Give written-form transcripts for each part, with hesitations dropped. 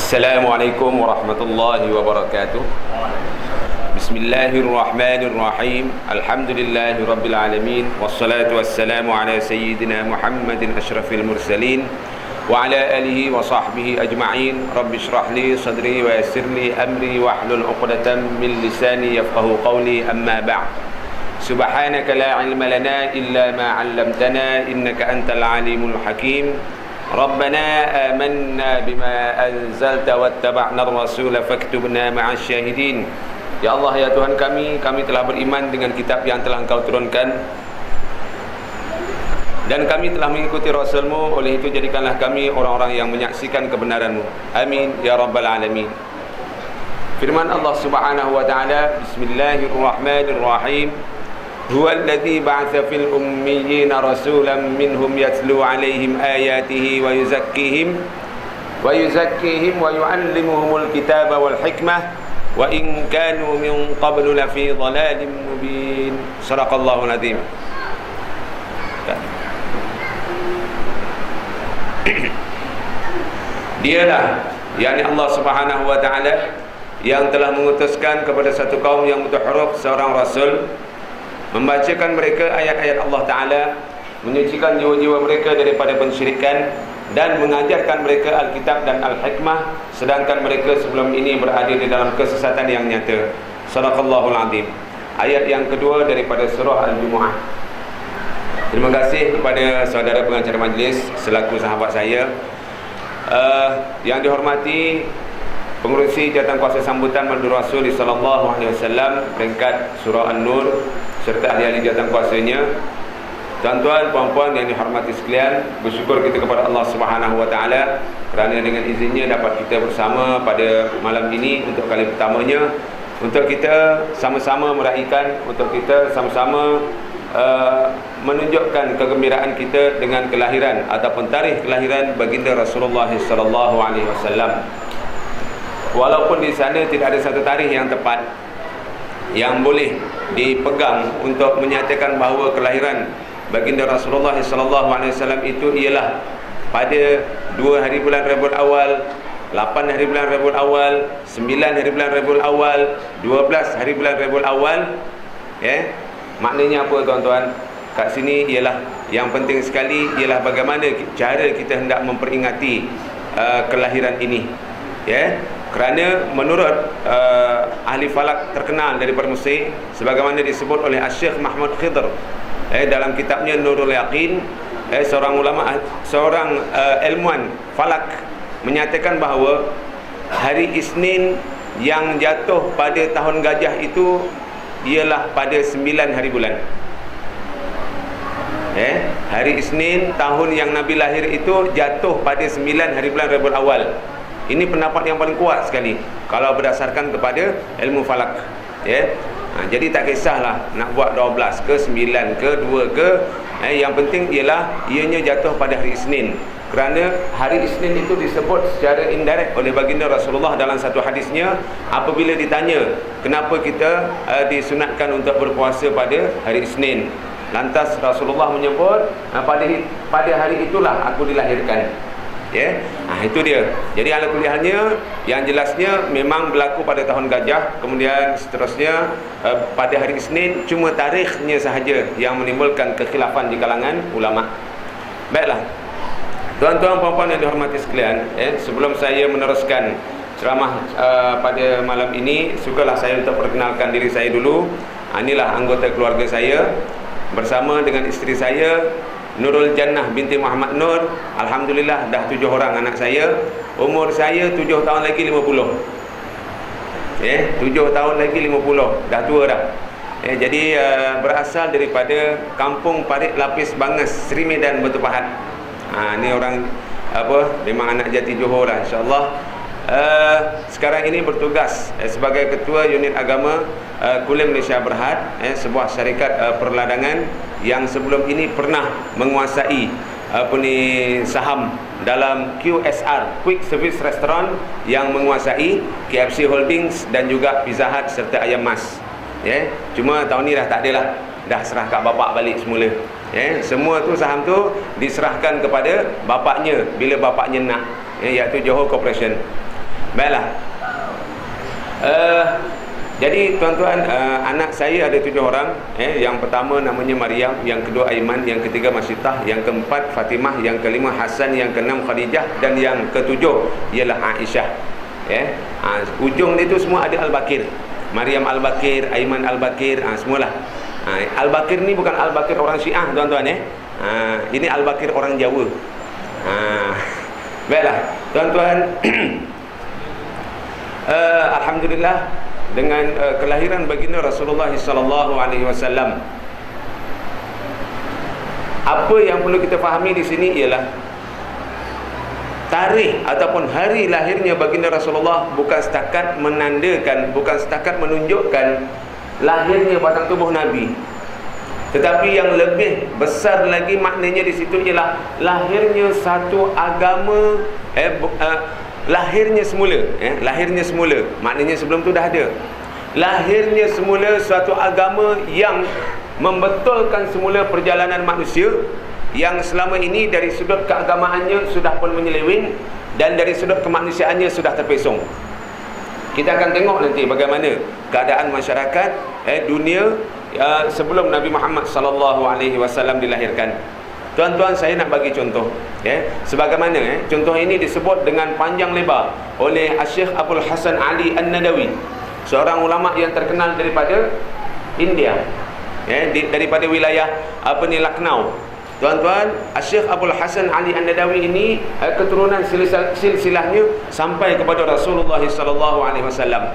Assalamualaikum warahmatullahi wabarakatuh. Bismillahirrahmanirrahim. Alhamdulillahi rabbil alamin. Wassalatu wassalamu ala sayyidina Muhammadin asyrafil mursalin wa ala alihi wa sahbihi ajma'in. Rabbi shrah li sadri wa yassir li amri wahlul 'uqdatam min lisani yafqahu qawli. Amma ba'd. Subhanaka la ilma lana illa ma 'allamtana innaka antal alimul hakim. ربنا آمنا بما أنزلت واتبعنا الرسول فاكتبنا مع الشاهدين. Ya Allah, ya Tuhan kami telah beriman dengan kitab yang telah Engkau turunkan dan kami telah mengikuti Rasul-Mu. Oleh itu jadikanlah kami orang-orang yang menyaksikan kebenaran-Mu. Amin ya rabbal alamin. Firman Allah Subhanahu wa taala, Bismillahirrahmanirrahim. هو الذي بعث في الأميين رسولا منهم يتلو عليهم آياته ويزكيهم ويعلمهم الكتاب والحكمة وإن كانوا من قبل لفي ضلال مبين. صدق الله العظيم. Dialah, yakni Allah Subhanahu wa taala, yang telah mengutuskan kepada satu kaum yang buta huruf seorang rasul, membacakan mereka ayat-ayat Allah Ta'ala, menyucikan jiwa-jiwa mereka daripada pensyirikan, dan mengajarkan mereka Alkitab dan Al-Hikmah, sedangkan mereka sebelum ini berada di dalam kesesatan yang nyata. Sadaqallahul azim. Ayat yang kedua daripada surah Al-Jumu'ah. Terima kasih kepada saudara pengacara majlis selaku sahabat saya. Yang dihormati pengurusi jawatankuasa sambutan Maulid Rasul sallallahu alaihi wasallam peringkat surah An-Nur serta ahli-ahli jawatankuasanya, tuan-tuan, puan-puan yang dihormati sekalian, bersyukur kita kepada Allah Subhanahu wa taala kerana dengan izinnya dapat kita bersama pada malam ini untuk kali pertamanya, untuk kita sama-sama meraihkan, untuk kita sama-sama menunjukkan kegembiraan kita dengan kelahiran ataupun tarikh kelahiran baginda Rasulullah sallallahu alaihi wasallam. Walaupun di sana tidak ada satu tarikh yang tepat yang boleh dipegang untuk menyatakan bahawa kelahiran baginda Rasulullah sallallahu alaihi wasallam itu ialah pada 2 hari bulan Rabiul Awal, 8 hari bulan Rabiul Awal, 9 hari bulan Rabiul Awal, 12 hari bulan Rabiul Awal. Maknanya apa tuan-tuan? Kat sini ialah yang penting sekali ialah bagaimana cara kita hendak memperingati kelahiran ini. Kerana menurut ahli falak terkenal daripada Mesir, sebagaimana disebut oleh Syekh Mahmud Khidr dalam kitabnya Nurul Yaqin, seorang ulama, seorang ilmuwan falak menyatakan bahawa hari Isnin yang jatuh pada tahun gajah itu ialah pada 9 hari bulan. Hari Isnin tahun yang Nabi lahir itu jatuh pada 9 hari bulan Rabiul Awal. Ini pendapat yang paling kuat sekali kalau berdasarkan kepada ilmu falak. Jadi tak kisahlah nak buat 12 ke 9 ke 2 ke, yang penting ialah ianya jatuh pada hari Isnin. Kerana hari Isnin itu disebut secara indirect oleh baginda Rasulullah dalam satu hadisnya, apabila ditanya kenapa kita disunatkan untuk berpuasa pada hari Isnin, lantas Rasulullah menyebut pada hari itulah aku dilahirkan. Itu dia. Jadi ala kuliahnya, yang jelasnya memang berlaku pada tahun gajah, kemudian seterusnya pada hari Isnin, cuma tarikhnya sahaja yang menimbulkan kekhilafan di kalangan ulama. Baiklah, tuan-tuan, puan-puan yang dihormati sekalian, sebelum saya meneruskan ceramah pada malam ini, sukalah saya untuk perkenalkan diri saya dulu. Inilah anggota keluarga saya bersama dengan isteri saya Nurul Jannah binti Muhammad Nur. Alhamdulillah dah 7 orang anak saya. Umur saya 7 tahun lagi 50. 7 tahun lagi 50. Dah tua dah. Jadi berasal daripada Kampung Parit Lapis Banges, Seri Medan, Batu Pahat. Ni orang memang anak jati Johor lah, insya-Allah. Sekarang ini bertugas sebagai ketua unit agama Kulim Malaysia Berhad, sebuah syarikat perladangan yang sebelum ini pernah menguasai saham dalam QSR, Quick Service Restaurant, yang menguasai KFC Holdings dan juga Pizza Hut serta Ayam Mas. Cuma tahun ni dah tak ada lah, dah serah kat bapak balik semula. Semua tu saham tu diserahkan kepada bapaknya bila bapaknya nak, iaitu Johor Corporation. Baiklah. Jadi tuan-tuan, anak saya ada 7 orang. Yang pertama namanya Maryam, yang kedua Aiman, yang ketiga Masyitah, yang keempat Fatimah, yang kelima Hasan, yang keenam Khadijah, dan yang ketujuh ialah Aisyah. Ujung itu semua ada Al-Bakir. Maryam Al-Bakir, Aiman Al-Bakir, semualah. Al-Bakir ni bukan Al-Bakir orang Syiah tuan-tuan. Ini Al-Bakir orang Jawa. Baiklah tuan-tuan. Alhamdulillah, dengan kelahiran baginda Rasulullah sallallahu alaihi wasallam, apa yang perlu kita fahami di sini ialah tarikh ataupun hari lahirnya baginda Rasulullah bukan setakat menandakan, bukan setakat menunjukkan lahirnya batang tubuh Nabi, tetapi yang lebih besar lagi maknanya di situ ialah lahirnya satu agama, lahirnya semula, lahirnya semula. Maknanya sebelum tu dah ada. Lahirnya semula suatu agama yang membetulkan semula perjalanan manusia, yang selama ini dari sudut keagamaannya sudah pun menyeleweng, dan dari sudut kemanusiaannya sudah terpesong. Kita akan tengok nanti bagaimana keadaan masyarakat dunia sebelum Nabi Muhammad sallallahu alaihi wasallam dilahirkan. Tuan-tuan, saya nak bagi contoh, sebagaimana contoh ini disebut dengan panjang lebar oleh Syekh Abdul Hasan Ali An-Nadawi, seorang ulama yang terkenal daripada India, daripada wilayah Lucknow. Tuan-tuan, Syekh Abdul Hasan Ali An-Nadawi ini keturunan silsilahnya sampai kepada Rasulullah sallallahu alaihi wasallam.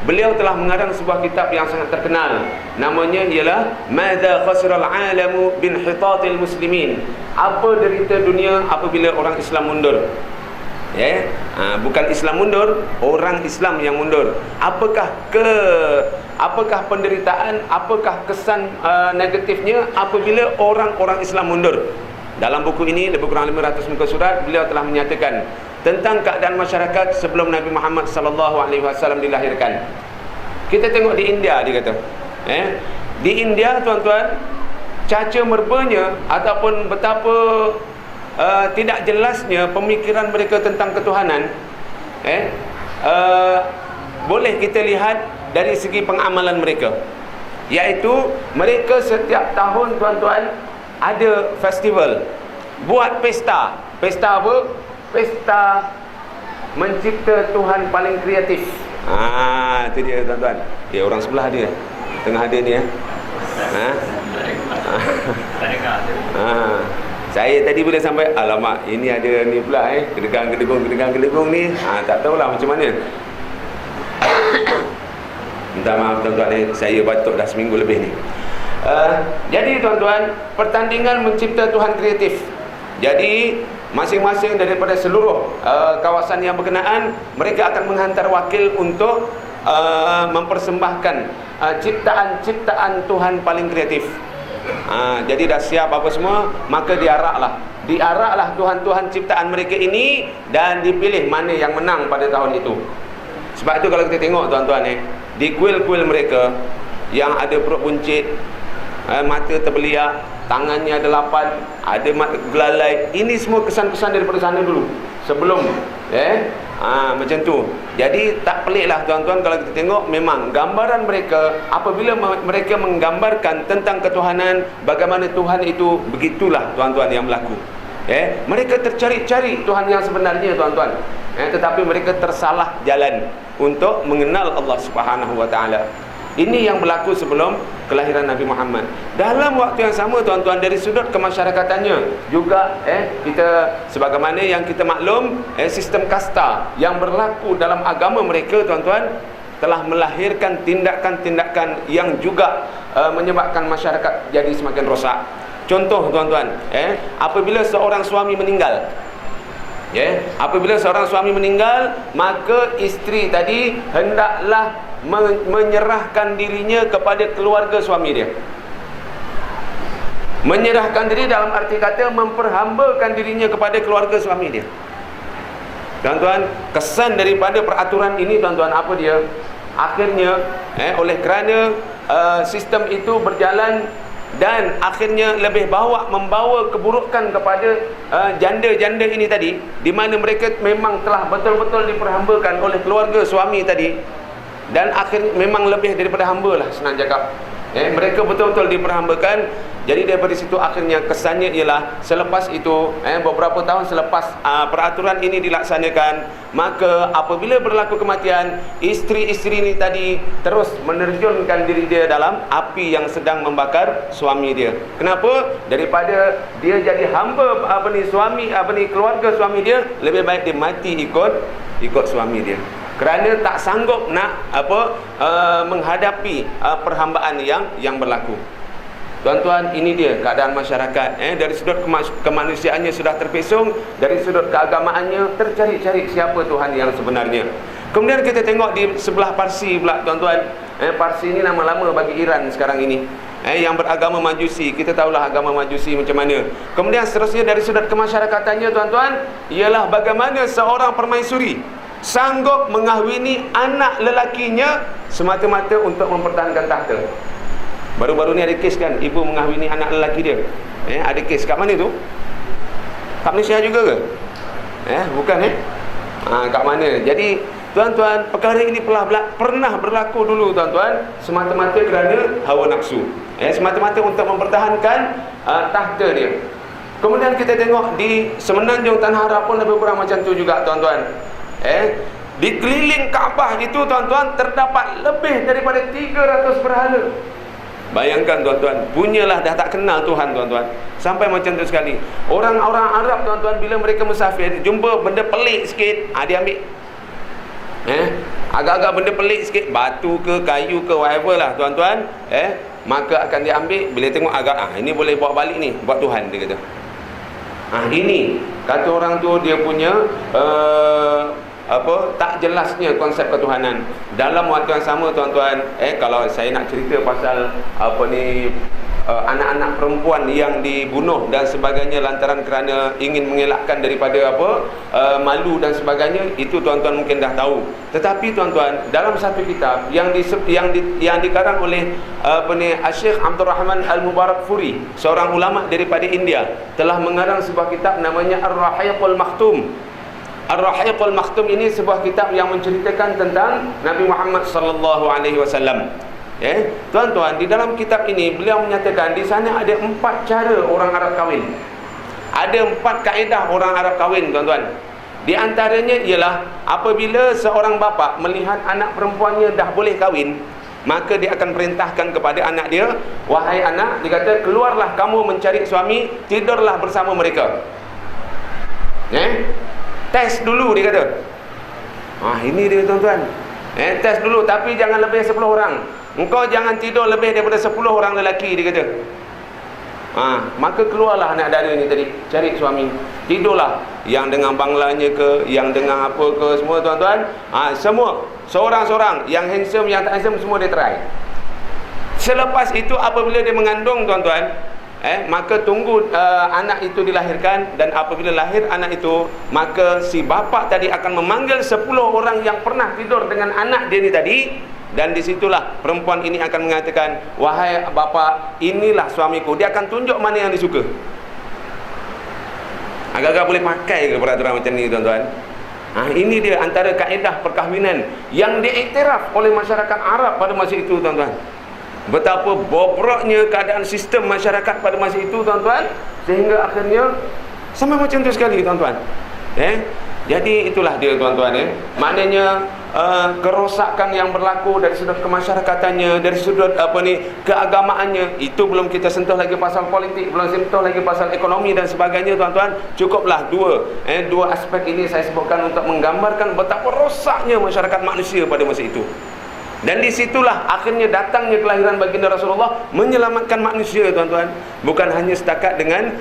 Beliau telah mengarang sebuah kitab yang sangat terkenal, namanya ialah Madza khasiral alamu bin hitatil muslimin. Apa derita dunia apabila orang Islam mundur. Bukan Islam mundur, orang Islam yang mundur. Apakah penderitaan, apakah kesan negatifnya apabila orang-orang Islam mundur? Dalam buku ini, lebih kurang 500 muka surat, beliau telah menyatakan tentang keadaan masyarakat sebelum Nabi Muhammad sallallahu alaihi wasallam dilahirkan. Kita tengok di India, dia kata, di India tuan-tuan, caca merbanya ataupun betapa tidak jelasnya pemikiran mereka tentang ketuhanan, boleh kita lihat dari segi pengamalan mereka, iaitu mereka setiap tahun tuan-tuan ada festival, buat pesta. Pesta apa? Pesta mencipta Tuhan paling kreatif. Itu dia tuan-tuan. Orang sebelah dia tengah ada ni. Saya tadi bila sampai, alamak, ini ada ni pula kedegang-kedegung ni. Tak tahulah macam mana. Minta maaf tuan-tuan, saya batuk dah seminggu lebih ni. Jadi tuan-tuan, pertandingan mencipta Tuhan kreatif. Jadi masing-masing daripada seluruh kawasan yang berkenaan, mereka akan menghantar wakil untuk mempersembahkan ciptaan-ciptaan Tuhan paling kreatif. Jadi dah siap apa semua, maka diaraklah Tuhan-Tuhan ciptaan mereka ini, dan dipilih mana yang menang pada tahun itu. Sebab itu kalau kita tengok tuan-tuan, di kuil-kuil mereka yang ada perut buncit, mata terbeliak, tangannya ada 8, ada gelalai. Ini semua kesan-kesan daripada sana dulu, sebelum macam tu. Jadi tak peliklah tuan-tuan kalau kita tengok, memang gambaran mereka apabila mereka menggambarkan tentang ketuhanan, bagaimana Tuhan itu, begitulah tuan-tuan yang berlaku. Mereka tercari-cari Tuhan yang sebenarnya tuan-tuan, tetapi mereka tersalah jalan untuk mengenal Allah Subhanahu wa taala. Ini yang berlaku sebelum kelahiran Nabi Muhammad. Dalam waktu yang sama tuan-tuan, dari sudut kemasyarakatannya juga kita, sebagaimana yang kita maklum, sistem kasta yang berlaku dalam agama mereka tuan-tuan telah melahirkan tindakan-tindakan yang juga menyebabkan masyarakat jadi semakin rosak. Contoh tuan-tuan, apabila seorang suami meninggal, apabila seorang suami meninggal, maka isteri tadi hendaklah menyerahkan dirinya kepada keluarga suami dia. Menyerahkan diri dalam arti kata memperhambakan dirinya kepada keluarga suami dia. Tuan-tuan, kesan daripada peraturan ini tuan-tuan apa dia? Akhirnya oleh kerana sistem itu berjalan dan akhirnya membawa keburukan kepada janda-janda ini tadi, di mana mereka memang telah betul-betul diperhambakan oleh keluarga suami tadi, dan akhirnya memang lebih daripada hamba lah senang cakap. Mereka betul-betul diperhambakan. Jadi daripada situ akhirnya kesannya ialah selepas itu beberapa tahun selepas peraturan ini dilaksanakan, maka apabila berlaku kematian, isteri-isteri ini tadi terus menerjunkan diri dia dalam api yang sedang membakar suami dia. Kenapa? Daripada dia jadi hamba keluarga suami dia, lebih baik dia mati ikut suami dia, kerana tak sanggup nak menghadapi perhambaan yang berlaku. Tuan-tuan, ini dia keadaan masyarakat. Dari sudut kemanusiaannya sudah terpesong, dari sudut keagamaannya tercari-cari siapa Tuhan yang sebenarnya. Kemudian kita tengok di sebelah Parsi pula, tuan-tuan. Parsi ini nama lama bagi Iran sekarang ini. Yang beragama Majusi, kita tahulah agama Majusi macam mana. Kemudian seterusnya dari sudut kemasyarakatannya, tuan-tuan, ialah bagaimana seorang permaisuri sanggup mengahwini anak lelakinya semata-mata untuk mempertahankan tahta. Baru-baru ni ada kes kan, ibu mengahwini anak lelaki dia. Ada kes kat mana tu? Kat Malaysia juga ke? Bukan kat mana? Jadi tuan-tuan, perkara ini pernah berlaku dulu, tuan-tuan, semata-mata kerana hawa nafsu. Semata-mata untuk mempertahankan tahta dia. Kemudian kita tengok di Semenanjung Tanah Arab pun lebih kurang macam tu juga, tuan-tuan. Di keliling Kaabah itu, tuan-tuan, terdapat lebih daripada 300 berhala. Bayangkan, tuan-tuan, punyalah dah tak kenal Tuhan, tuan-tuan. Sampai macam tu sekali. Orang-orang Arab, tuan-tuan, bila mereka musafir, jumpa benda pelik sikit, dia ambil. Agak-agak benda pelik sikit, batu ke, kayu ke, whatever lah, tuan-tuan, maka akan dia ambil. Bila tengok agak, ini boleh bawa balik ni, buat Tuhan, dia kata. Ini kata orang tu dia punya tak jelasnya konsep ketuhanan. Dalam waktu yang sama, tuan-tuan, kalau saya nak cerita pasal anak-anak perempuan yang dibunuh dan sebagainya lantaran kerana ingin mengelakkan daripada malu dan sebagainya, itu tuan-tuan mungkin dah tahu. Tetapi tuan-tuan, dalam satu kitab yang dikarang oleh Syekh Abdul Rahman Al-Mubarakfuri, seorang ulama daripada India, telah mengarang sebuah kitab namanya Ar-Rahiqul Makhtum. Ar-Rahiqul Makhtum ini sebuah kitab yang menceritakan tentang Nabi Muhammad sallallahu alaihi wasallam. Tuan-tuan, di dalam kitab ini beliau menyatakan di sana ada 4 cara orang Arab kahwin. Ada 4 kaedah orang Arab kahwin, tuan-tuan. Di antaranya ialah apabila seorang bapa melihat anak perempuannya dah boleh kahwin, maka dia akan perintahkan kepada anak dia, wahai anak, dia kata, keluarlah kamu mencari suami, tidurlah bersama mereka. Test dulu, dia kata. Ini dia, tuan-tuan. Test dulu, tapi jangan lebih 10 orang. Engkau jangan tidur lebih daripada 10 orang lelaki, dia kata. Maka keluarlah anak dara ni tadi, cari suami. Tidurlah, yang dengan banglanya ke, yang dengan apa ke, semua, tuan-tuan. Semua, seorang-seorang, yang handsome, yang tak handsome, semua dia try. Selepas itu apabila dia mengandung, tuan-tuan, maka tunggu anak itu dilahirkan, dan apabila lahir anak itu, maka si bapa tadi akan memanggil 10 orang yang pernah tidur dengan anak dia ni tadi, dan disitulah perempuan ini akan mengatakan, wahai bapa, inilah suamiku. Dia akan tunjuk mana yang disuka. Agak-agak boleh pakai ke peraturan macam ni, tuan-tuan? Ini dia antara kaedah perkahwinan yang diiktiraf oleh masyarakat Arab pada masa itu, tuan-tuan. Betapa bobroknya keadaan sistem masyarakat pada masa itu, tuan-tuan, sehingga akhirnya sampai macam tu sekali, tuan-tuan. Jadi itulah dia, tuan-tuan. Maknanya kerosakan yang berlaku dari sudut kemasyarakatannya, dari sudut keagamaannya, itu belum kita sentuh lagi pasal politik, belum sentuh lagi pasal ekonomi dan sebagainya, tuan-tuan. Cukuplah dua aspek ini saya sebutkan untuk menggambarkan betapa rosaknya masyarakat manusia pada masa itu. Dan disitulah akhirnya datangnya kelahiran baginda Rasulullah menyelamatkan manusia, tuan-tuan. Bukan hanya setakat dengan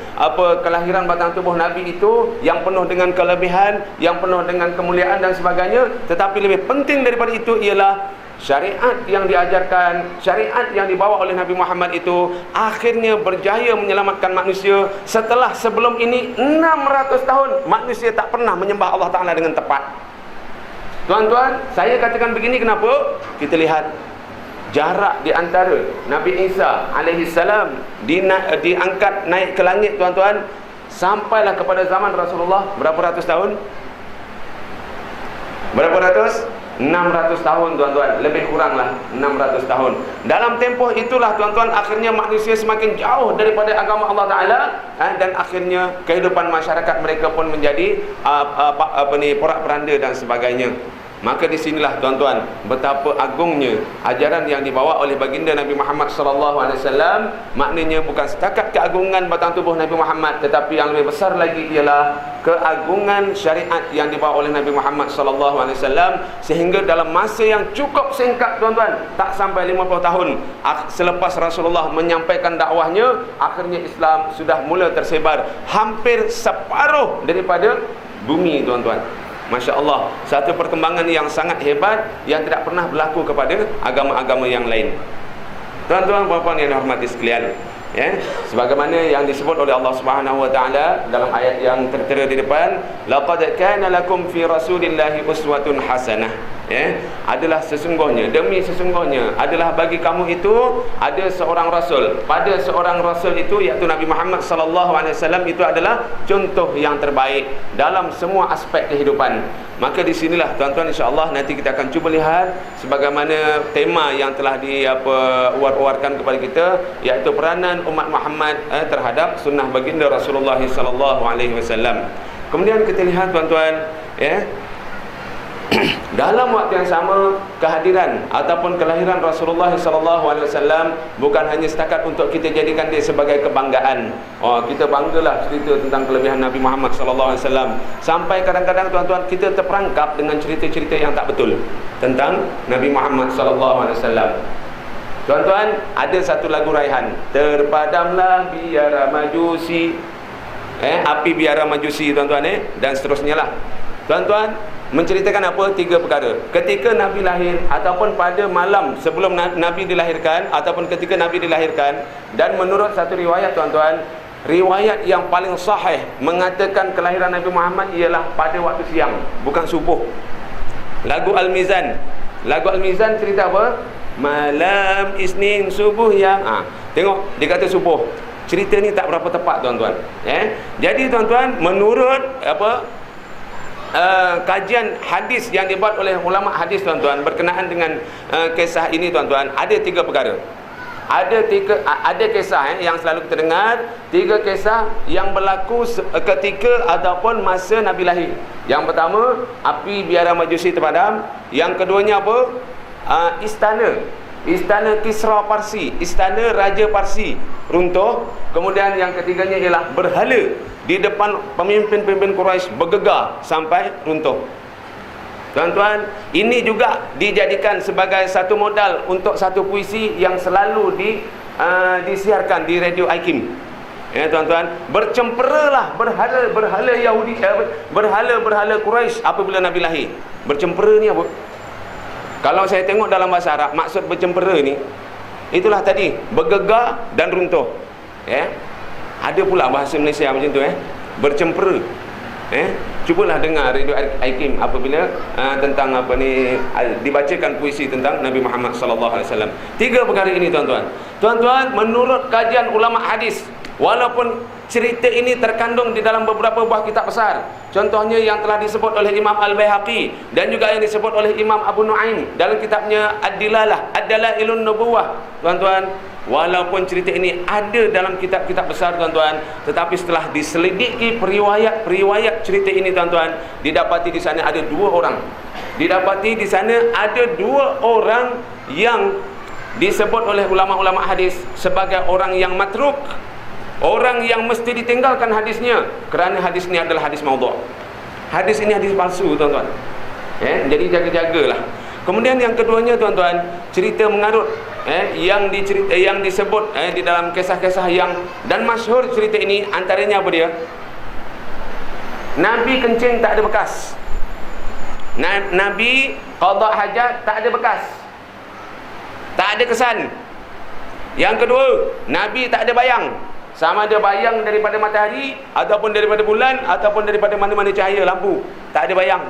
kelahiran batang tubuh Nabi itu yang penuh dengan kelebihan, yang penuh dengan kemuliaan dan sebagainya, tetapi lebih penting daripada itu ialah syariat yang diajarkan, syariat yang dibawa oleh Nabi Muhammad itu akhirnya berjaya menyelamatkan manusia. Setelah sebelum ini 600 tahun manusia tak pernah menyembah Allah Ta'ala dengan tepat. Tuan-tuan, saya katakan begini, kenapa? Kita lihat jarak di antara Nabi Isa alaihi salam diangkat naik ke langit tuan-tuan, sampailah kepada zaman Rasulullah berapa ratus tahun? Berapa ratus? 600 tahun tuan-tuan, lebih kuranglah 600 tahun. Dalam tempoh itulah tuan-tuan, akhirnya manusia semakin jauh daripada agama Allah Taala, dan akhirnya kehidupan masyarakat mereka pun menjadi porak-poranda dan sebagainya. Maka di sinilah tuan-tuan betapa agungnya ajaran yang dibawa oleh baginda Nabi Muhammad sallallahu alaihi wasallam. Maknanya bukan setakat keagungan batang tubuh Nabi Muhammad, tetapi yang lebih besar lagi ialah keagungan syariat yang dibawa oleh Nabi Muhammad sallallahu alaihi wasallam, sehingga dalam masa yang cukup singkat tuan-tuan, tak sampai 50 tahun selepas Rasulullah menyampaikan dakwahnya, akhirnya Islam sudah mula tersebar hampir separuh daripada bumi tuan-tuan. Masya Allah, satu perkembangan yang sangat hebat yang tidak pernah berlaku kepada agama-agama yang lain. Tuan-tuan, puan-puan yang dihormati sekalian, ya, sebagaimana yang disebut oleh Allah Subhanahu wa taala dalam ayat yang tertera di depan, laqad kana lakum fi rasulillahi uswatun hasanah, ya, adalah sesungguhnya, demi sesungguhnya adalah bagi kamu itu ada seorang rasul. Pada seorang rasul itu, iaitu Nabi Muhammad sallallahu alaihi wasallam, itu adalah contoh yang terbaik dalam semua aspek kehidupan. Maka di sinilah tuan-tuan, insya-Allah nanti kita akan cuba lihat sebagaimana tema yang telah uar-uarkan kepada kita, iaitu peranan umat Muhammad terhadap sunnah baginda Rasulullah sallallahu alaihi wasallam. Kemudian kita lihat tuan-tuan, ya, dalam waktu yang sama, kehadiran ataupun kelahiran Rasulullah SAW bukan hanya setakat untuk kita jadikan dia sebagai kebanggaan. Kita banggalah cerita tentang kelebihan Nabi Muhammad SAW. Sampai kadang-kadang tuan-tuan kita terperangkap dengan cerita-cerita yang tak betul tentang Nabi Muhammad SAW. Tuan-tuan, ada satu lagu raihan, terpadamlah biara majusi, api biara majusi tuan-tuan, dan seterusnya lah. Tuan-tuan, menceritakan apa? 3 perkara. Ketika Nabi lahir, ataupun pada malam sebelum Nabi dilahirkan, ataupun ketika Nabi dilahirkan. Dan menurut satu riwayat tuan-tuan, riwayat yang paling sahih mengatakan kelahiran Nabi Muhammad ialah pada waktu siang, bukan subuh. Lagu Al-Mizan, lagu Al-Mizan cerita apa? Malam Isnin subuh yang tengok, dia kata subuh. Cerita ni tak berapa tepat tuan-tuan, Jadi tuan-tuan, menurut kajian hadis yang dibuat oleh ulama hadis tuan-tuan berkenaan dengan kisah ini tuan-tuan, ada 3 perkara. Ada kisah yang selalu kita dengar, 3 kisah yang berlaku ketika ataupun masa Nabi lahir. Yang pertama, api biara majusi terpadam. Yang keduanya apa? Istana Kisra Parsi, istana Raja Parsi runtuh. Kemudian yang ketiganya ialah berhala di depan pemimpin-pemimpin Quraisy bergegar sampai runtuh. Tuan-tuan, ini juga dijadikan sebagai satu modal untuk satu puisi yang selalu disiarkan di Radio Aikim. Ya tuan-tuan, bercemperalah berhala Yahudi, berhala Quraisy apabila Nabi lahir. Bercempera ni apa? Kalau saya tengok dalam bahasa Arab, maksud bercempera ni itulah tadi, bergegar dan runtuh. Ada pula bahasa Malaysia macam tu, bercempera. Cubalah dengar Radio Aikim apabila tentang dibacakan puisi tentang Nabi Muhammad sallallahu alaihi wasallam. 3 perkara ini tuan-tuan. Tuan-tuan, menurut kajian ulama hadis, walaupun cerita ini terkandung di dalam beberapa buah kitab besar, contohnya yang telah disebut oleh Imam Al-Baihaqi dan juga yang disebut oleh Imam Abu Nuaim dalam kitabnya Ad-Dilalah, Ad-Dalailun Nubuwah. Tuan-tuan, walaupun cerita ini ada dalam kitab-kitab besar tuan-tuan, tetapi setelah diselidiki periwayat cerita ini tuan-tuan, didapati di sana ada 2 orang. Didapati di sana ada 2 orang yang disebut oleh ulama-ulama hadis sebagai orang yang matruk, orang yang mesti ditinggalkan hadisnya, kerana hadis ini adalah hadis maudhu'. Hadis ini hadis palsu tuan-tuan. Jadi jaga-jagalah. Kemudian yang keduanya tuan-tuan, cerita mengarut yang disebut di dalam kisah-kisah yang dan masyhur cerita ini, antaranya apa dia? Nabi kencing tak ada bekas. Nabi qada hajat tak ada bekas. Tak ada kesan. Yang kedua, Nabi tak ada bayang. Sama ada bayang daripada matahari, ataupun daripada bulan, ataupun daripada mana-mana cahaya lampu. Tak ada bayang.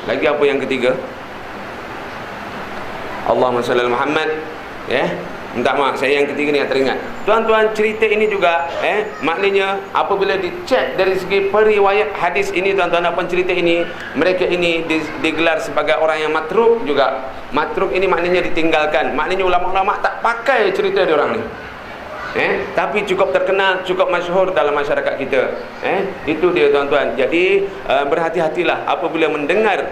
Lagi apa yang ketiga? Allahumma salli ala Muhammad. Minta maaf, saya yang ketiga ni yang teringat. Tuan-tuan, cerita ini juga maknanya apabila dicek dari segi periwayat hadis ini, tuan-tuan, apa cerita ini, mereka ini digelar sebagai orang yang matruk juga. Matruk ini maknanya ditinggalkan. Maknanya ulama-ulama tak pakai cerita dia orang ni. Tapi cukup terkenal, cukup masyhur dalam masyarakat kita. Itu dia, tuan-tuan. Jadi berhati-hatilah apabila mendengar.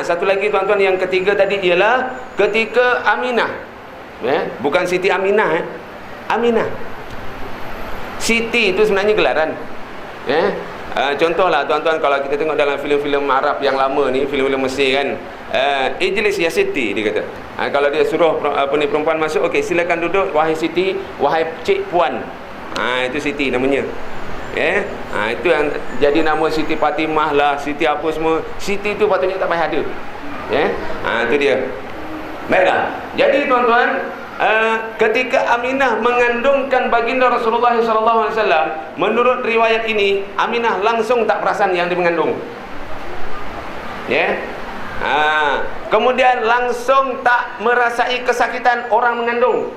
Satu lagi, tuan-tuan, yang ketiga tadi ialah ketika Aminah. Bukan Siti Aminah, Aminah. Siti itu sebenarnya gelaran. Contohlah, tuan-tuan, kalau kita tengok dalam filem-filem Arab yang lama ni, filem-filem Mesir kan, Ijlis ya Siti, dia kata. Kalau dia suruh perempuan masuk, okey, silakan duduk, wahai Siti, wahai cik puan. Itu Siti namanya. Itu yang jadi nama Siti Fatimah lah, Siti apa semua. Siti tu patutnya tak payah ada. Itu dia. Baiklah. Jadi, tuan-tuan, ketika Aminah mengandungkan baginda Rasulullah SAW, menurut riwayat ini, Aminah langsung tak perasan yang dia mengandung. Kemudian langsung tak merasai kesakitan orang mengandung.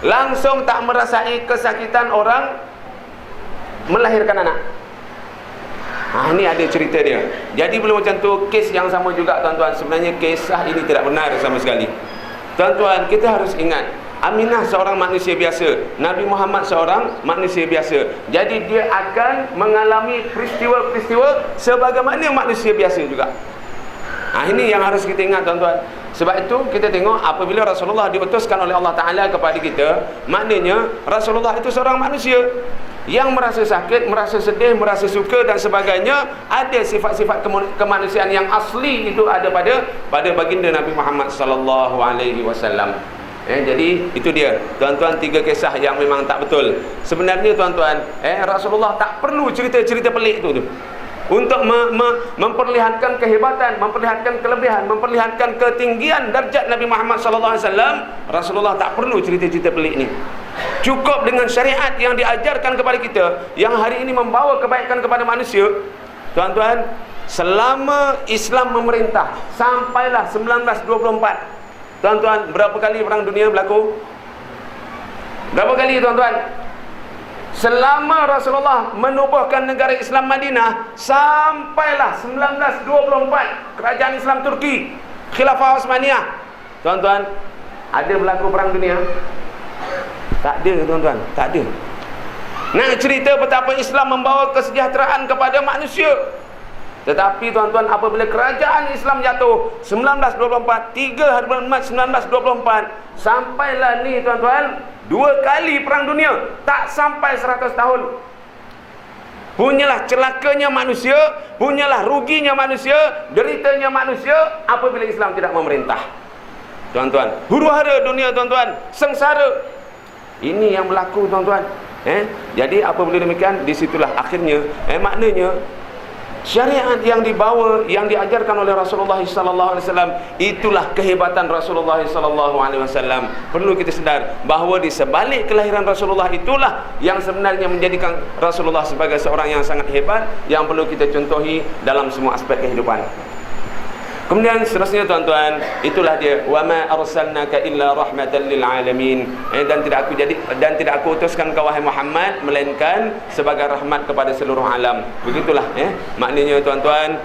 Langsung tak merasai kesakitan orang melahirkan anak. Ini ada cerita dia. Jadi belum macam tu, kes yang sama juga, tuan-tuan. Sebenarnya kisah ini tidak benar sama sekali. Tuan-tuan, kita harus ingat, Aminah seorang manusia biasa, Nabi Muhammad seorang manusia biasa. Jadi dia akan mengalami peristiwa-peristiwa sebagaimana manusia biasa juga. Ini yang harus kita ingat, tuan-tuan. Sebab itu kita tengok apabila Rasulullah diutuskan oleh Allah Ta'ala kepada kita, maknanya Rasulullah itu seorang manusia yang merasa sakit, merasa sedih, merasa suka dan sebagainya. Ada sifat-sifat kemanusiaan yang asli itu ada pada baginda Nabi Muhammad sallallahu alaihi wasallam. Jadi itu dia, tuan-tuan, 3 kisah yang memang tak betul. Sebenarnya, tuan-tuan, Rasulullah tak perlu cerita-cerita pelik tu untuk memperlihatkan kehebatan, memperlihatkan kelebihan, memperlihatkan ketinggian darjat Nabi Muhammad sallallahu alaihi wasallam. Rasulullah tak perlu cerita-cerita pelik ni. Cukup dengan syariat yang diajarkan kepada kita, yang hari ini membawa kebaikan kepada manusia. Tuan-tuan, selama Islam memerintah sampailah 1924, tuan-tuan, berapa kali perang dunia berlaku? Berapa kali, tuan-tuan? Selama Rasulullah menubuhkan negara Islam Madinah, sampailah 1924 kerajaan Islam Turki, Khilafah Osmaniyah. Tuan-tuan, ada berlaku perang dunia? Tak ada, tuan-tuan, tak ada. Nak cerita betapa Islam membawa kesejahteraan kepada manusia. Tetapi, tuan-tuan, apabila kerajaan Islam jatuh 1924, 3 hari bulan Mac 1924, sampailah ni, tuan-tuan, 2 kali perang dunia, tak sampai 100 tahun. Punyalah celakanya manusia, punyalah ruginya manusia, deritanya manusia apabila Islam tidak memerintah. Tuan-tuan, huru-hara dunia, tuan-tuan, sengsara. Ini yang berlaku, tuan-tuan. Jadi apabila demikian, disitulah akhirnya maknanya syariat yang dibawa, yang diajarkan oleh Rasulullah sallallahu alaihi wasallam, itulah kehebatan Rasulullah sallallahu alaihi wasallam. Perlu kita sedar bahawa di sebalik kelahiran Rasulullah itulah yang sebenarnya menjadikan Rasulullah sebagai seorang yang sangat hebat, yang perlu kita contohi dalam semua aspek kehidupan. Kemudian seterusnya, tuan-tuan, itulah dia, wa ma arsalnaka illa rahmatan lil alamin. Dan tidak aku utuskan kau wahai Muhammad melainkan sebagai rahmat kepada seluruh alam. Begitulah maknanya, tuan-tuan,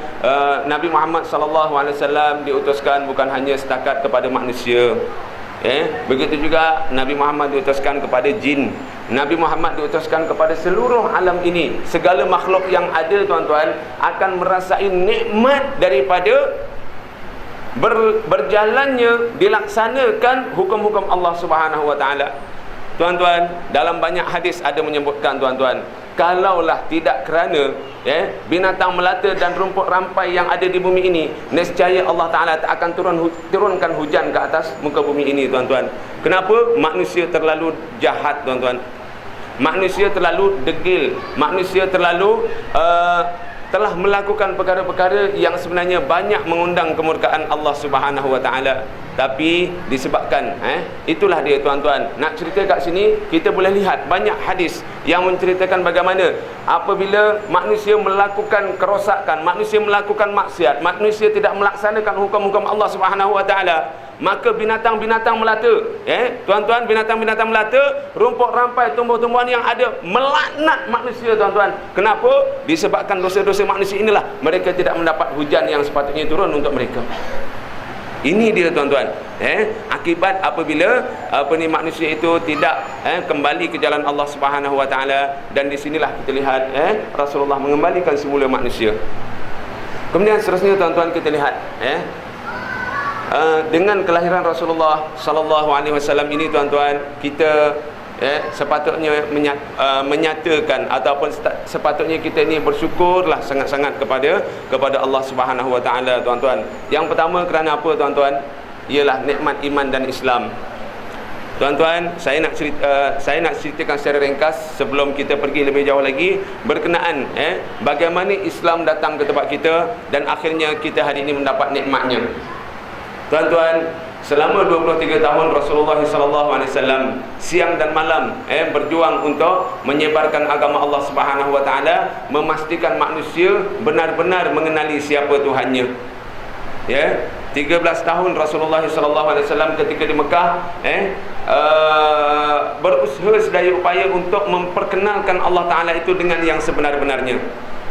Nabi Muhammad sallallahu alaihi wasallam diutuskan bukan hanya setakat kepada manusia. Begitu juga Nabi Muhammad diutuskan kepada jin. Nabi Muhammad diutuskan kepada seluruh alam ini. Segala makhluk yang ada, tuan-tuan, akan merasai nikmat daripada berjalannya, dilaksanakan hukum-hukum Allah Subhanahu wa taala. Tuan-tuan, dalam banyak hadis ada menyebutkan, tuan-tuan, kalaulah tidak kerana binatang melata dan rumput rampai yang ada di bumi ini, nescaya Allah Taala tak akan turunkan hujan ke atas muka bumi ini, tuan-tuan. Kenapa? Manusia terlalu jahat, tuan-tuan. Manusia terlalu degil, manusia terlalu telah melakukan perkara-perkara yang sebenarnya banyak mengundang kemurkaan Allah Subhanahu wa taala. Tapi disebabkan itulah dia, tuan-tuan. Nak cerita kat sini, kita boleh lihat banyak hadis yang menceritakan bagaimana apabila manusia melakukan kerosakan, manusia melakukan maksiat, manusia tidak melaksanakan hukum-hukum Allah Subhanahu wa taala, maka binatang-binatang melata. Tuan-tuan, binatang-binatang melata, rumput rampai, tumbuh-tumbuhan yang ada melaknat manusia, tuan-tuan. Kenapa? Disebabkan dosa-dosa manusia inilah mereka tidak mendapat hujan yang sepatutnya turun untuk mereka. Ini dia, tuan-tuan. Akibat apabila manusia itu tidak kembali ke jalan Allah Subhanahu Wa Taala. Dan di sinilah kita lihat Rasulullah mengembalikan semula manusia. Kemudian seterusnya, tuan-tuan, kita lihat dengan kelahiran Rasulullah sallallahu alaihi wasallam ini, tuan-tuan, kita sepatutnya menyatakan ataupun sepatutnya kita ni bersyukurlah sangat-sangat kepada Allah Subhanahu Wa Taala, tuan-tuan. Yang pertama, kerana apa, tuan-tuan? Ialah nikmat iman dan Islam. Tuan-tuan, saya nak ceritakan secara ringkas sebelum kita pergi lebih jauh lagi berkenaan bagaimana Islam datang ke tempat kita dan akhirnya kita hari ini mendapat nikmatnya. Tuan-tuan, selama 23 tahun Rasulullah SAW siang dan malam berjuang untuk menyebarkan agama Allah Subhanahu Wa Taala, memastikan manusia benar-benar mengenali siapa Tuhannya. 13 tahun Rasulullah SAW ketika di Mekah berusaha sedaya upaya untuk memperkenalkan Allah Taala itu dengan yang sebenar-benarnya.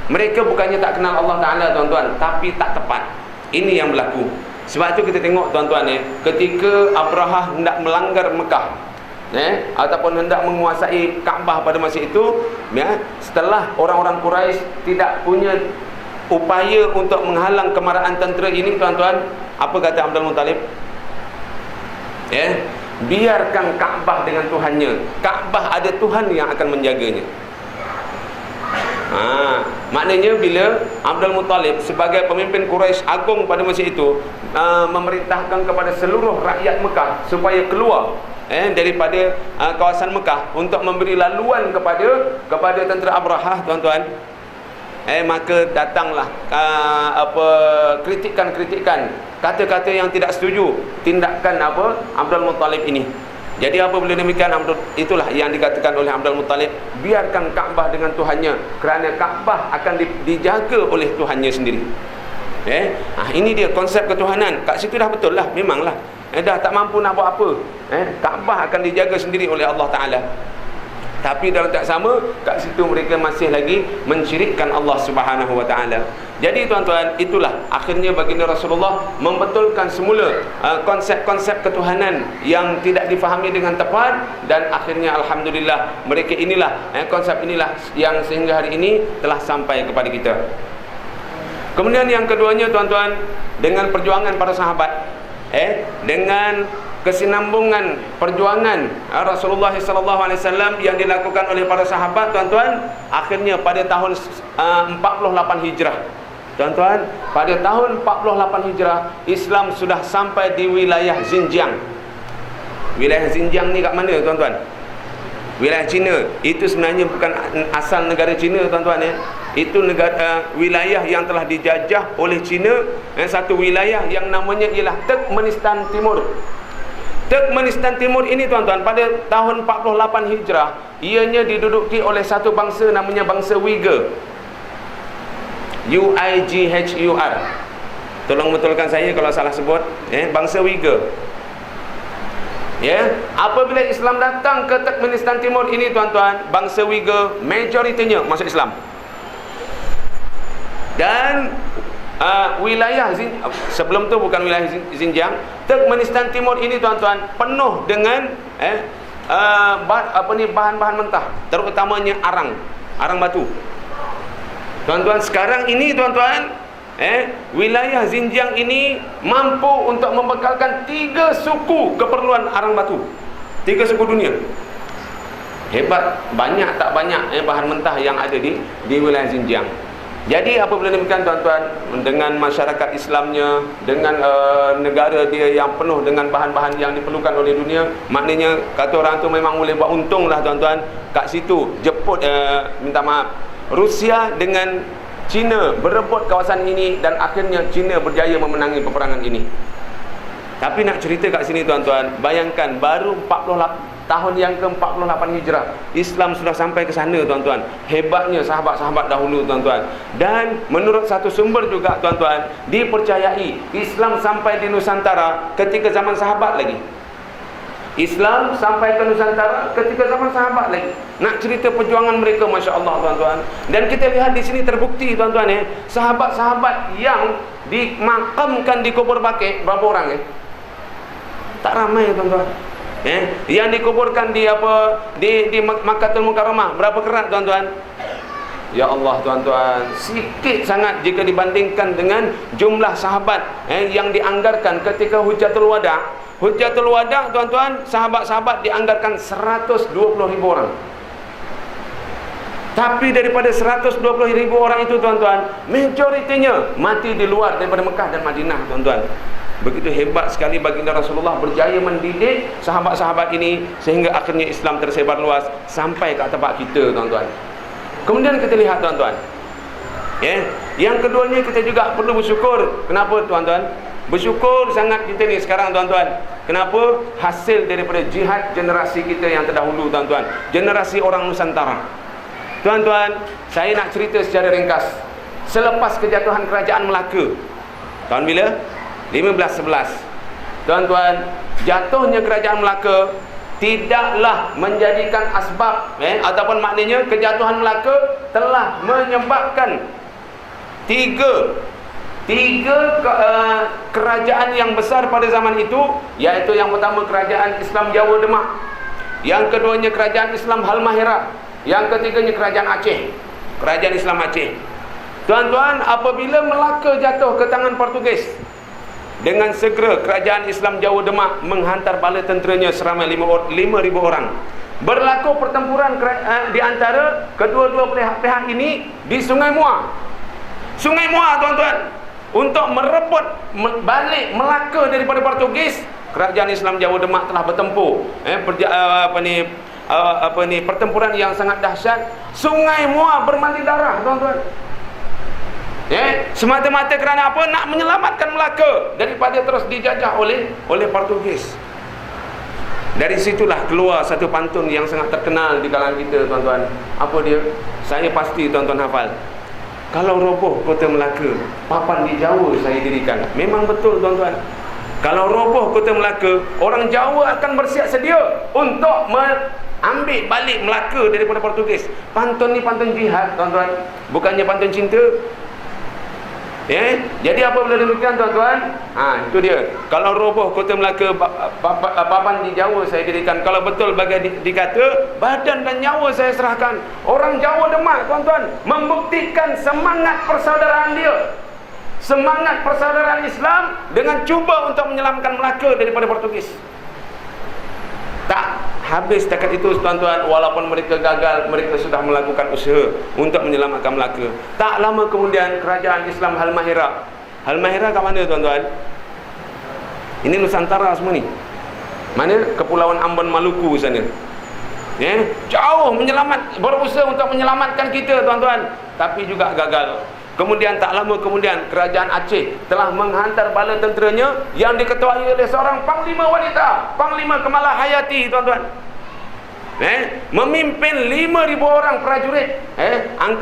Mereka bukannya tak kenal Allah Taala, tuan-tuan, tapi tak tepat. Ini yang berlaku. Sebab itu kita tengok, tuan-tuan, ketika Abrahah hendak melanggar Mekah ataupun hendak menguasai Kaabah pada masa itu, setelah orang-orang Quraisy tidak punya upaya untuk menghalang kemarahan tentera ini, tuan-tuan, apa kata Abdul Muttalib? Biarkan Kaabah dengan Tuhannya. Kaabah ada Tuhan yang akan menjaganya. Maknanya bila Abdul Muttalib sebagai pemimpin Quraisy agung pada masa itu memerintahkan kepada seluruh rakyat Mekah supaya keluar daripada kawasan Mekah untuk memberi laluan kepada tentera Abrahah, tuan-tuan, maka datanglah kritikan-kritikan, kata-kata yang tidak setuju tindakan Abdul Muttalib ini. Jadi apabila demikian, itulah yang dikatakan oleh Abdul Muttalib, biarkan Kaabah dengan Tuhannya, kerana Kaabah akan dijaga oleh Tuhannya sendiri. Ini dia konsep ketuhanan. Kat situ dah betul lah, memanglah dah tak mampu nak buat apa, Kaabah akan dijaga sendiri oleh Allah Ta'ala. Tapi dalam tak sama, kat situ mereka masih lagi mensyirikkan Allah Subhanahu Wa Taala. Jadi, tuan-tuan, itulah akhirnya baginda Rasulullah membetulkan semula konsep-konsep ketuhanan yang tidak difahami dengan tepat, dan akhirnya alhamdulillah mereka inilah konsep inilah yang sehingga hari ini telah sampai kepada kita. Kemudian yang keduanya, tuan-tuan, dengan perjuangan para sahabat, dengan kesinambungan perjuangan Rasulullah SAW yang dilakukan oleh para sahabat, tuan-tuan, akhirnya pada tahun 48 Hijrah, tuan-tuan, pada tahun 48 Hijrah, Islam sudah sampai di wilayah Xinjiang. Wilayah Xinjiang ni kat mana, tuan-tuan? Wilayah China. Itu sebenarnya bukan asal negara China, tuan-tuan. Itu negara wilayah yang telah dijajah oleh China. Satu wilayah yang namanya ialah Turkmenistan Timur. Turkmenistan Timur ini, tuan-tuan, pada tahun 48 Hijrah, ianya diduduki oleh satu bangsa namanya bangsa Uyghur. U-I-G-H-U-R. Tolong betulkan saya kalau salah sebut. Bangsa Uyghur. Apabila Islam datang ke Turkmenistan Timur ini, tuan-tuan, bangsa Uyghur majoritinya masuk Islam. Dan wilayah sebelum tu bukan wilayah Xinjiang, Turkmenistan Timur ini, tuan-tuan, penuh dengan bahan-bahan mentah, terutamanya arang batu. Tuan-tuan, sekarang ini, tuan-tuan, wilayah Xinjiang ini mampu untuk membekalkan 3 suku keperluan arang batu. 3 suku dunia. Hebat, banyak tak banyak bahan mentah yang ada di wilayah Xinjiang. Jadi apabila demikian, tuan-tuan, dengan masyarakat Islamnya, dengan negara dia yang penuh dengan bahan-bahan yang diperlukan oleh dunia, maknanya kata orang tu memang boleh buat untung lah, tuan-tuan. Kat situ jemput Rusia dengan China berebut kawasan ini, dan akhirnya China berjaya memenangi peperangan ini. Tapi nak cerita kat sini, tuan-tuan, bayangkan baru 40 tahun yang ke-48 Hijrah. Islam sudah sampai ke sana, tuan-tuan. Hebatnya sahabat-sahabat dahulu, tuan-tuan. Dan menurut satu sumber juga, tuan-tuan, dipercayai Islam sampai di Nusantara ketika zaman sahabat lagi. Islam sampai ke Nusantara ketika zaman sahabat lagi. Nak cerita perjuangan mereka, Masya Allah, tuan-tuan. Dan kita lihat di sini terbukti, tuan-tuan, sahabat-sahabat yang dimakamkan di kubur Baqi, berapa orang? Tak ramai, tuan-tuan. Yang dikuburkan di Makkahul Mukarramah, berapa kerat, tuan-tuan? Ya Allah, tuan-tuan, sikit sangat jika dibandingkan dengan jumlah sahabat yang dianggarkan ketika Hujjatul Wada'. Hujjatul Wada', tuan-tuan, sahabat-sahabat dianggarkan 120.000 orang. Tapi daripada 120.000 orang itu, tuan-tuan, majoritinya mati di luar daripada Mekah dan Madinah, tuan-tuan. Begitu hebat sekali baginda Rasulullah berjaya mendidik sahabat-sahabat ini sehingga akhirnya Islam tersebar luas sampai ke tempat kita, tuan-tuan. Kemudian kita lihat, tuan-tuan, yang keduanya kita juga perlu bersyukur. Kenapa, tuan-tuan? Bersyukur sangat kita ni sekarang, tuan-tuan. Kenapa? Hasil daripada jihad generasi kita yang terdahulu, tuan-tuan. Generasi orang Nusantara. Tuan-tuan, saya nak cerita secara ringkas. Selepas kejatuhan kerajaan Melaka, tahun bila? 1511. Tuan-tuan, jatuhnya kerajaan Melaka tidaklah menjadikan asbab ataupun maknanya kejatuhan Melaka telah menyebabkan tiga kerajaan yang besar pada zaman itu, iaitu yang pertama kerajaan Islam Jawa Demak, yang keduanya kerajaan Islam Halmahera, yang ketiganya kerajaan Aceh, kerajaan Islam Aceh. Tuan-tuan, apabila Melaka jatuh ke tangan Portugis, dengan segera kerajaan Islam Jawa Demak menghantar bala tenteranya seramai 5.000 orang. Berlaku pertempuran di antara kedua-dua pihak ini di Sungai Muar. Sungai Muar, tuan-tuan, untuk merebut balik Melaka daripada Portugis. Kerajaan Islam Jawa Demak telah bertempur pertempuran yang sangat dahsyat. Sungai Muar bermandi darah, tuan-tuan. Semata-mata kerana apa? Nak menyelamatkan Melaka daripada terus dijajah oleh Portugis. Dari situlah keluar satu pantun yang sangat terkenal di kalangan kita, tuan-tuan. Apa dia? Saya pasti tuan-tuan hafal. Kalau roboh kota Melaka, papan di Jawa saya dirikan. Memang betul, tuan-tuan. Kalau roboh kota Melaka, orang Jawa akan bersiap sedia untuk ambil balik Melaka daripada Portugis. Pantun ni pantun jihad, tuan-tuan. Bukannya pantun cinta. Jadi apabila demikian, tuan-tuan, itu dia. Kalau roboh kota Melaka, papan di Jawa saya dirikan. Kalau betul bagi dikata, badan dan nyawa saya serahkan. Orang Jawa Demak, tuan-tuan, membuktikan semangat persaudaraan dia, semangat persaudaraan Islam dengan cuba untuk menyelamatkan Melaka daripada Portugis. Tak habis setakat itu, tuan-tuan. Walaupun mereka gagal, mereka sudah melakukan usaha untuk menyelamatkan Melaka. Tak lama kemudian kerajaan Islam Halmahera. Halmahera kat mana, tuan-tuan? Ini Nusantara semua ni. Mana? Kepulauan Ambon, Maluku sana. Jauh berusaha untuk menyelamatkan kita, tuan-tuan, tapi juga gagal. Kemudian tak lama kemudian kerajaan Aceh telah menghantar bala tenteranya yang diketuai oleh seorang panglima wanita, Panglima Kemala Hayati, tuan-tuan. Memimpin 5.000 orang prajurit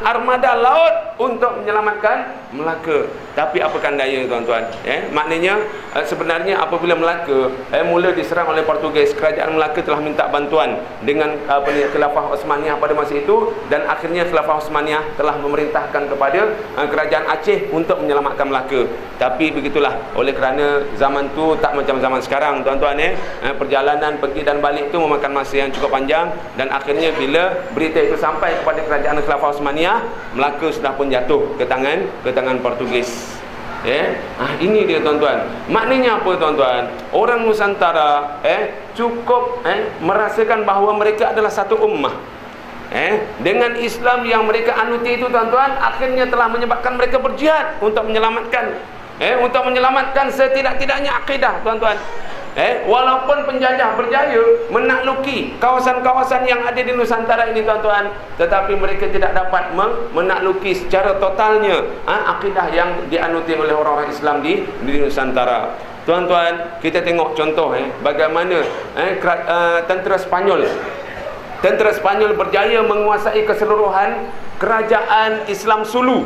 armada laut untuk menyelamatkan Melaka. Tapi apakan daya, tuan-tuan, maknanya sebenarnya apabila Melaka mula diserang oleh Portugis, kerajaan Melaka telah minta bantuan dengan Khilafah Osmaniyah pada masa itu, dan akhirnya Khilafah Osmaniyah telah memerintahkan kepada kerajaan Aceh untuk menyelamatkan Melaka. Tapi begitulah, oleh kerana zaman tu tak macam zaman sekarang, tuan-tuan, perjalanan pergi dan balik itu memakan masa yang cukup panjang, dan akhirnya bila berita itu sampai kepada kerajaan Khilafah Osmaniyah, Melaka sudah pun jatuh ke tangan Portugis. Ini dia, tuan-tuan. Maknanya apa, tuan-tuan? Orang Nusantara cukup merasakan bahawa mereka adalah satu ummah. Dengan Islam yang mereka anuti itu, tuan-tuan, akhirnya telah menyebabkan mereka berjihad untuk menyelamatkan setidak-tidaknya akidah, tuan-tuan. Walaupun penjajah berjaya menakluki kawasan-kawasan yang ada di Nusantara ini, tuan-tuan, tetapi mereka tidak dapat menakluki secara totalnya akidah yang dianuti oleh orang-orang Islam di Nusantara. Tuan-tuan, kita tengok contoh bagaimana tentera Spanyol. Tentera Spanyol berjaya menguasai keseluruhan kerajaan Islam Sulu.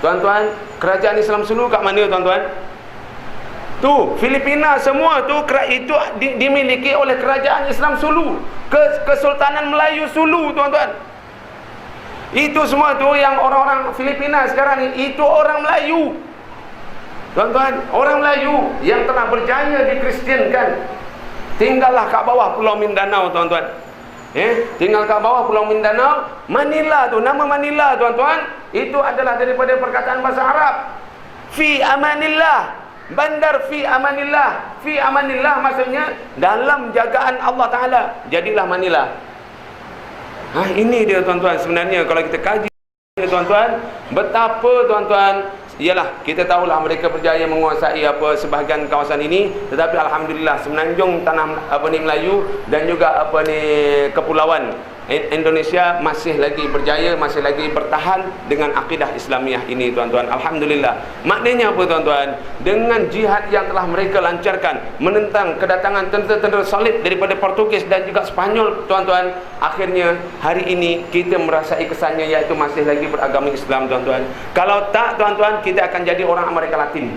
Tuan-tuan, kerajaan Islam Sulu kat mana tuan-tuan? Tu, Filipina semua tu itu dimiliki oleh kerajaan Islam Sulu. Kesultanan Melayu Sulu tuan-tuan. Itu semua tu yang orang-orang Filipina sekarang ni, itu orang Melayu. Tuan-tuan, orang Melayu yang telah berjaya dikristiankan. Tinggallah kat bawah Pulau Mindanao tuan-tuan. Tinggal kat bawah Pulau Mindanao. Manila tu, nama Manila tuan-tuan, itu adalah daripada perkataan bahasa Arab. Fi amanillah. Bandar fi amanillah. Fi amanillah maksudnya dalam jagaan Allah Ta'ala. Jadilah Manila. Ini dia tuan-tuan, sebenarnya kalau kita kaji tuan-tuan, betapa tuan-tuan, ialah kita tahulah mereka berjaya menguasai sebahagian kawasan ini, tetapi alhamdulillah semenanjung tanah Melayu dan juga kepulauan Indonesia masih lagi berjaya, masih lagi bertahan dengan akidah Islamiah ini tuan-tuan. Alhamdulillah. Maknanya apa tuan-tuan? Dengan jihad yang telah mereka lancarkan menentang kedatangan tentera-tentera salib daripada Portugis dan juga Spanyol tuan-tuan, akhirnya hari ini kita merasai kesannya, iaitu masih lagi beragama Islam tuan-tuan. Kalau tak tuan-tuan, kita akan jadi orang Amerika Latin.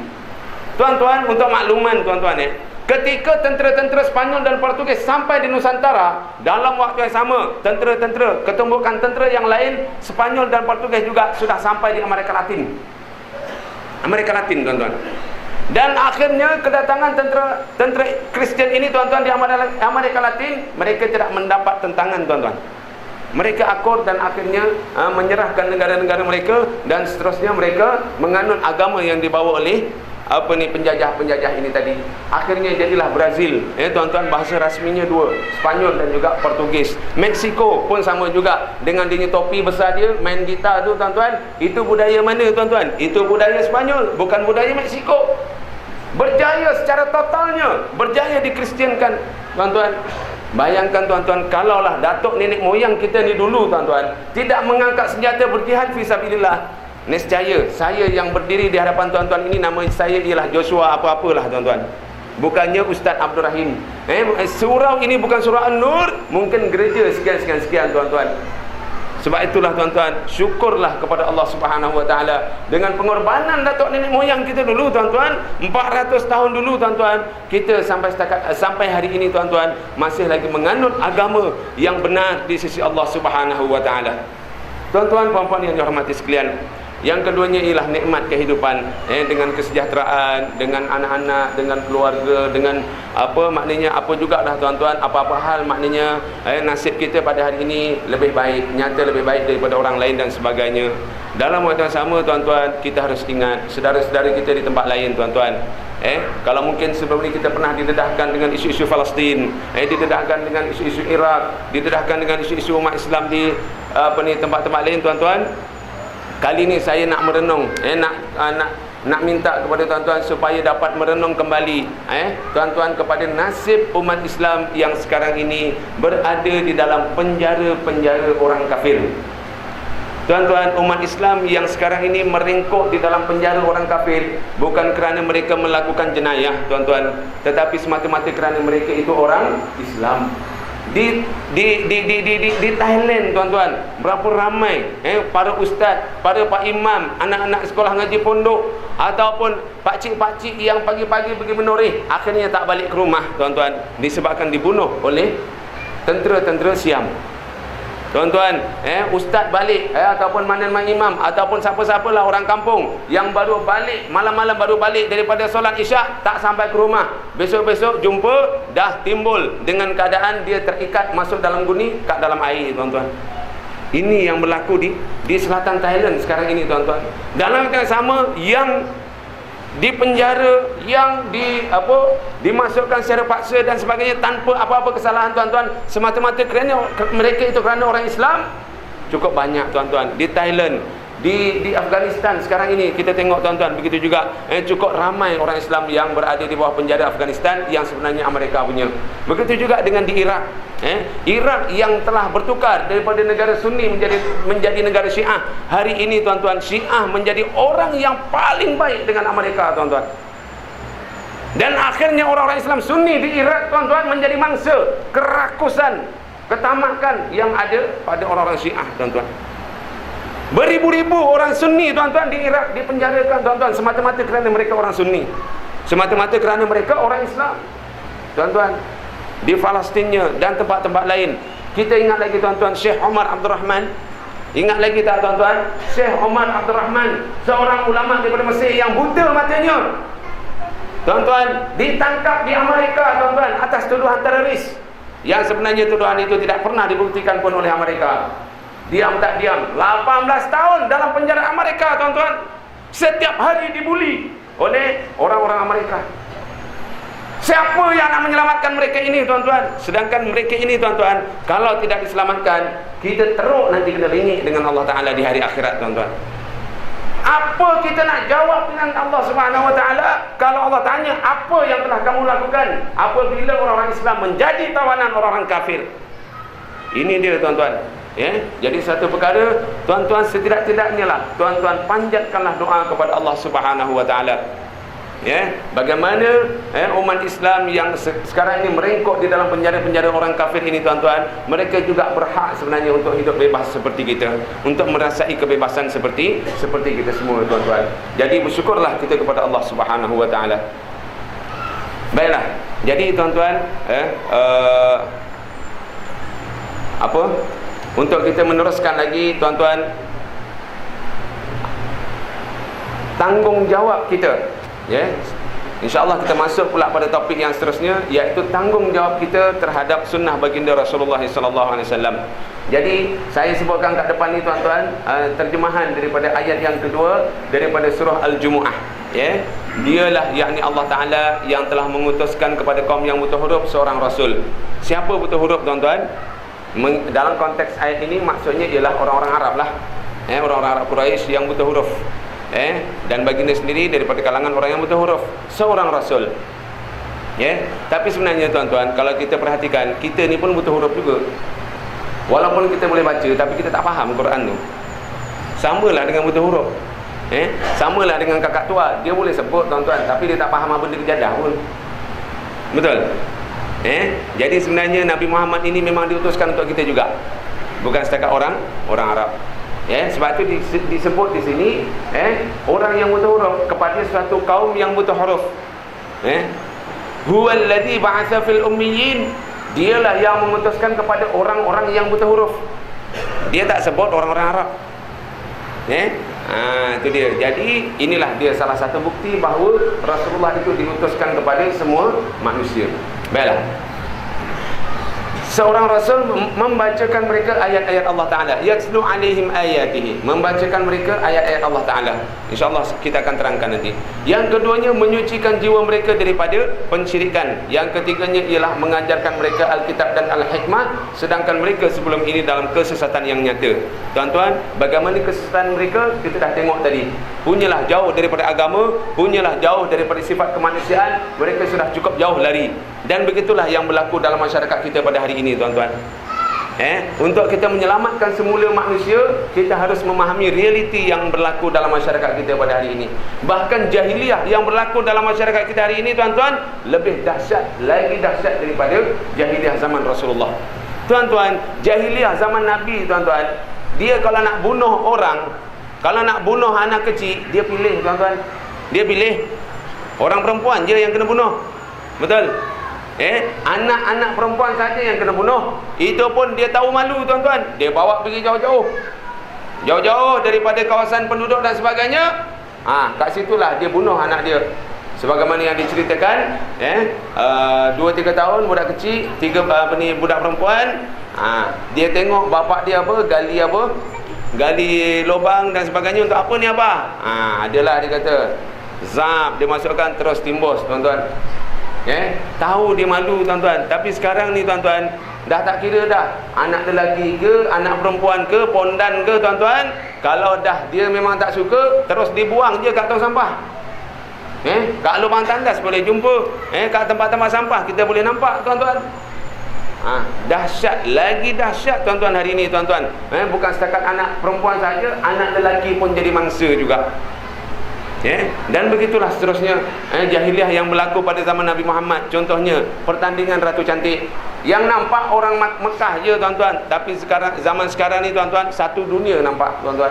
Tuan-tuan, untuk makluman tuan-tuan ketika tentera-tentera Spanyol dan Portugis sampai di Nusantara, dalam waktu yang sama, tentera-tentera, ketumbukan tentera yang lain, Spanyol dan Portugis juga sudah sampai di Amerika Latin. Amerika Latin, tuan-tuan. Dan akhirnya kedatangan tentera Kristian ini, tuan-tuan, di Amerika Latin, mereka tidak mendapat tentangan, tuan-tuan. Mereka akur dan akhirnya menyerahkan negara-negara mereka, dan seterusnya mereka menganut agama yang dibawa oleh penjajah-penjajah ini tadi. Akhirnya jadilah Brazil. Tuan-tuan, bahasa rasminya dua, Spanyol dan juga Portugis. Meksiko pun sama juga, dengan dia topi besar dia, main gitar tu tuan-tuan. Itu budaya mana tuan-tuan? Itu budaya Spanyol, bukan budaya Meksiko. Berjaya secara totalnya, berjaya dikristiankan tuan-tuan. Bayangkan tuan-tuan, kalaulah datuk nenek moyang kita ni dulu tuan-tuan tidak mengangkat senjata berjihad fisabilillah, nescaya saya yang berdiri di hadapan tuan-tuan ini, nama saya ialah Joshua apa-apalah tuan-tuan, bukannya Ustaz Abdul Rahim. Surau ini bukan surau An-Nur, mungkin gereja sekian-sekian tuan-tuan. Sebab itulah tuan-tuan, syukurlah kepada Allah Subhanahu Wa Taala dengan pengorbanan datuk nenek moyang kita dulu tuan-tuan, 400 tahun dulu tuan-tuan, kita sampai hari ini tuan-tuan masih lagi menganut agama yang benar di sisi Allah Subhanahu Wa Taala. Tuan-tuan, puan-puan yang dihormati sekalian, yang keduanya ialah nikmat kehidupan, dengan kesejahteraan, dengan anak-anak, dengan keluarga, dengan maknanya apa jugalah tuan-tuan, apa-apa hal maknanya nasib kita pada hari ini lebih baik, nyata lebih baik daripada orang lain dan sebagainya. Dalam waktu yang sama tuan-tuan, kita harus ingat saudara-saudara kita di tempat lain tuan-tuan. Kalau mungkin sebelum ini kita pernah didedahkan dengan isu-isu Palestin, didedahkan dengan isu-isu Iraq, didedahkan dengan isu-isu umat Islam di tempat-tempat lain tuan-tuan. Kali ini saya nak merenung, nak minta kepada tuan-tuan supaya dapat merenung kembali, tuan-tuan, kepada nasib umat Islam yang sekarang ini berada di dalam penjara-penjara orang kafir. Tuan-tuan, umat Islam yang sekarang ini meringkuk di dalam penjara orang kafir bukan kerana mereka melakukan jenayah tuan-tuan, tetapi semata-mata kerana mereka itu orang Islam. Di Thailand tuan-tuan, berapa ramai para ustaz, para pak imam, anak-anak sekolah ngaji pondok ataupun pakcik-pakcik yang pagi-pagi pergi menoreh, akhirnya tak balik ke rumah tuan-tuan, disebabkan dibunuh oleh tentera-tentera Siam. Tuan-tuan, ustaz balik ataupun mana-mana imam ataupun siapa-siapalah orang kampung yang baru balik, malam-malam baru balik daripada solat isyak, tak sampai ke rumah, besok-besok jumpa dah timbul dengan keadaan dia terikat masuk dalam guni kat dalam air tuan-tuan. Ini yang berlaku di selatan Thailand sekarang ini tuan-tuan. Dalam yang sama, yang di penjara, yang dimasukkan secara paksa dan sebagainya tanpa apa-apa kesalahan tuan-tuan, semata-mata kerana mereka itu kerana orang Islam, cukup banyak tuan-tuan. Di Thailand, di Afghanistan sekarang ini kita tengok tuan-tuan, begitu juga cukup ramai orang Islam yang berada di bawah penjara Afghanistan yang sebenarnya Amerika punya. Begitu juga dengan di Iraq. Iraq yang telah bertukar daripada negara Sunni menjadi negara Syiah. Hari ini tuan-tuan, Syiah menjadi orang yang paling baik dengan Amerika tuan-tuan. Dan akhirnya orang-orang Islam Sunni di Iraq, tuan-tuan, menjadi mangsa kerakusan, ketamakan yang ada pada orang-orang Syiah, tuan-tuan. Beribu-ribu orang Sunni, tuan-tuan, di Iraq dipenjarakan, tuan-tuan, semata-mata kerana mereka orang Sunni, semata-mata kerana mereka orang Islam, tuan-tuan. Di Palestinnya dan tempat-tempat lain. Kita ingat lagi, tuan-tuan, Syekh Omar Abdul Rahman. Ingat lagi tak, tuan-tuan? Syekh Omar Abdul Rahman, seorang ulama daripada Mesir yang buta matanya, tuan-tuan, ditangkap di Amerika, tuan-tuan, atas tuduhan teroris, yang sebenarnya tuduhan itu tidak pernah dibuktikan pun oleh Amerika. Diam tak diam, 18 tahun dalam penjara Amerika, tuan-tuan. Setiap hari dibuli oleh orang-orang Amerika. Siapa yang nak menyelamatkan mereka ini, tuan-tuan? Sedangkan mereka ini, tuan-tuan, kalau tidak diselamatkan, kita teruk nanti kena ringik dengan Allah Ta'ala di hari akhirat, tuan-tuan. Apa kita nak jawab dengan Allah Subhanahu Wa Ta'ala kalau Allah tanya apa yang telah kamu lakukan apabila orang-orang Islam menjadi tawanan orang-orang kafir? Ini dia, tuan-tuan. Jadi satu perkara, tuan-tuan, setidak-tidaknya lah, tuan-tuan, panjatkanlah doa kepada Allah Subhanahu Wa Ta'ala. Bagaimana umat Islam yang sekarang ini merengkok di dalam penjara-penjara orang kafir ini, tuan-tuan, mereka juga berhak sebenarnya untuk hidup bebas seperti kita, untuk merasai kebebasan seperti kita semua, tuan-tuan. Jadi bersyukurlah kita kepada Allah Subhanahu Wa Ta'ala. Baiklah, jadi, tuan-tuan, untuk kita meneruskan lagi, tuan-tuan, tanggungjawab kita. InsyaAllah kita masuk pula pada topik yang seterusnya, iaitu tanggungjawab kita terhadap sunnah baginda Rasulullah SAW. Jadi saya sebutkan kat depan ni, tuan-tuan, terjemahan daripada ayat yang kedua daripada surah Al-Jumu'ah. Dialah, yakni Allah Ta'ala, yang telah mengutuskan kepada kaum yang buta huruf seorang Rasul. Siapa buta huruf, tuan-tuan? Dalam konteks ayat ini maksudnya ialah orang-orang Arab lah, orang-orang Arab Quraisy yang buta huruf. Dan baginda sendiri daripada kalangan orang yang buta huruf, seorang Rasul. Tapi sebenarnya, tuan-tuan, kalau kita perhatikan, kita ni pun buta huruf juga. Walaupun kita boleh baca, tapi kita tak faham Quran tu. Samalah dengan buta huruf. Samalah dengan kakak tua, dia boleh sebut, tuan-tuan, tapi dia tak faham apa benda kejadah pun. Betul? Jadi sebenarnya Nabi Muhammad ini memang diutuskan untuk kita juga, bukan setakat orang Arab. Sebab itu disebut di sini orang yang buta huruf kepada suatu kaum yang buta huruf. Huwallazi ba'atsa fil ummiyin, dialah yang mengutuskan kepada orang-orang yang buta huruf. Dia tak sebut orang-orang Arab. Itu dia. Jadi inilah dia salah satu bukti bahawa Rasulullah itu diutuskan kepada semua manusia. Baiklah, seorang Rasul membacakan mereka ayat-ayat Allah Ta'ala, yatslu alaihim ayatihi, membacakan mereka ayat-ayat Allah Ta'ala. InsyaAllah kita akan terangkan nanti. Yang keduanya, menyucikan jiwa mereka daripada pensyirikan. Yang ketiganya ialah mengajarkan mereka Alkitab dan Al-Hikmah, sedangkan mereka sebelum ini dalam kesesatan yang nyata. Tuan-tuan, bagaimana kesesatan mereka kita dah tengok tadi. Punyalah jauh daripada agama, punyalah jauh daripada sifat kemanusiaan, mereka sudah cukup jauh lari. Dan begitulah yang berlaku dalam masyarakat kita pada hari ini, tuan-tuan. Untuk kita menyelamatkan semula manusia, kita harus memahami realiti yang berlaku dalam masyarakat kita pada hari ini. Bahkan jahiliyah yang berlaku dalam masyarakat kita hari ini, tuan-tuan, lebih dahsyat, lagi dahsyat daripada jahiliyah zaman Rasulullah. Tuan-tuan, jahiliyah zaman Nabi, tuan-tuan, dia kalau nak bunuh orang, kalau nak bunuh anak kecil, dia pilih, tuan-tuan. Dia pilih orang perempuan je yang kena bunuh. Betul? Anak-anak perempuan saja yang kena bunuh. Itu pun dia tahu malu, tuan-tuan. Dia bawa pergi jauh-jauh, jauh-jauh daripada kawasan penduduk dan sebagainya. Kat situlah dia bunuh anak dia. Sebagaimana yang diceritakan, 2-3 tahun budak kecil, budak perempuan, dia tengok bapak dia gali lubang dan sebagainya. Untuk apa ni, abah? Adalah, dia kata, zap, dia masukkan, terus timbus, tuan-tuan. Tahu dia malu, tuan-tuan. Tapi sekarang ni, tuan-tuan, dah tak kira dah anak lelaki ke, anak perempuan ke, pondan ke, tuan-tuan. Kalau dah dia memang tak suka, terus dibuang je kat tong sampah. Kat lubang tandas boleh jumpa, kat tempat-tempat sampah kita boleh nampak, tuan-tuan. Dahsyat, lagi dahsyat, tuan-tuan, hari ini, tuan-tuan. Bukan setakat anak perempuan saja, anak lelaki pun jadi mangsa juga. Dan begitulah seterusnya. Jahiliah yang berlaku pada zaman Nabi Muhammad, contohnya pertandingan Ratu Cantik, yang nampak orang Mekah je tuan-tuan, tapi sekarang, zaman sekarang ni tuan-tuan, satu dunia nampak tuan-tuan.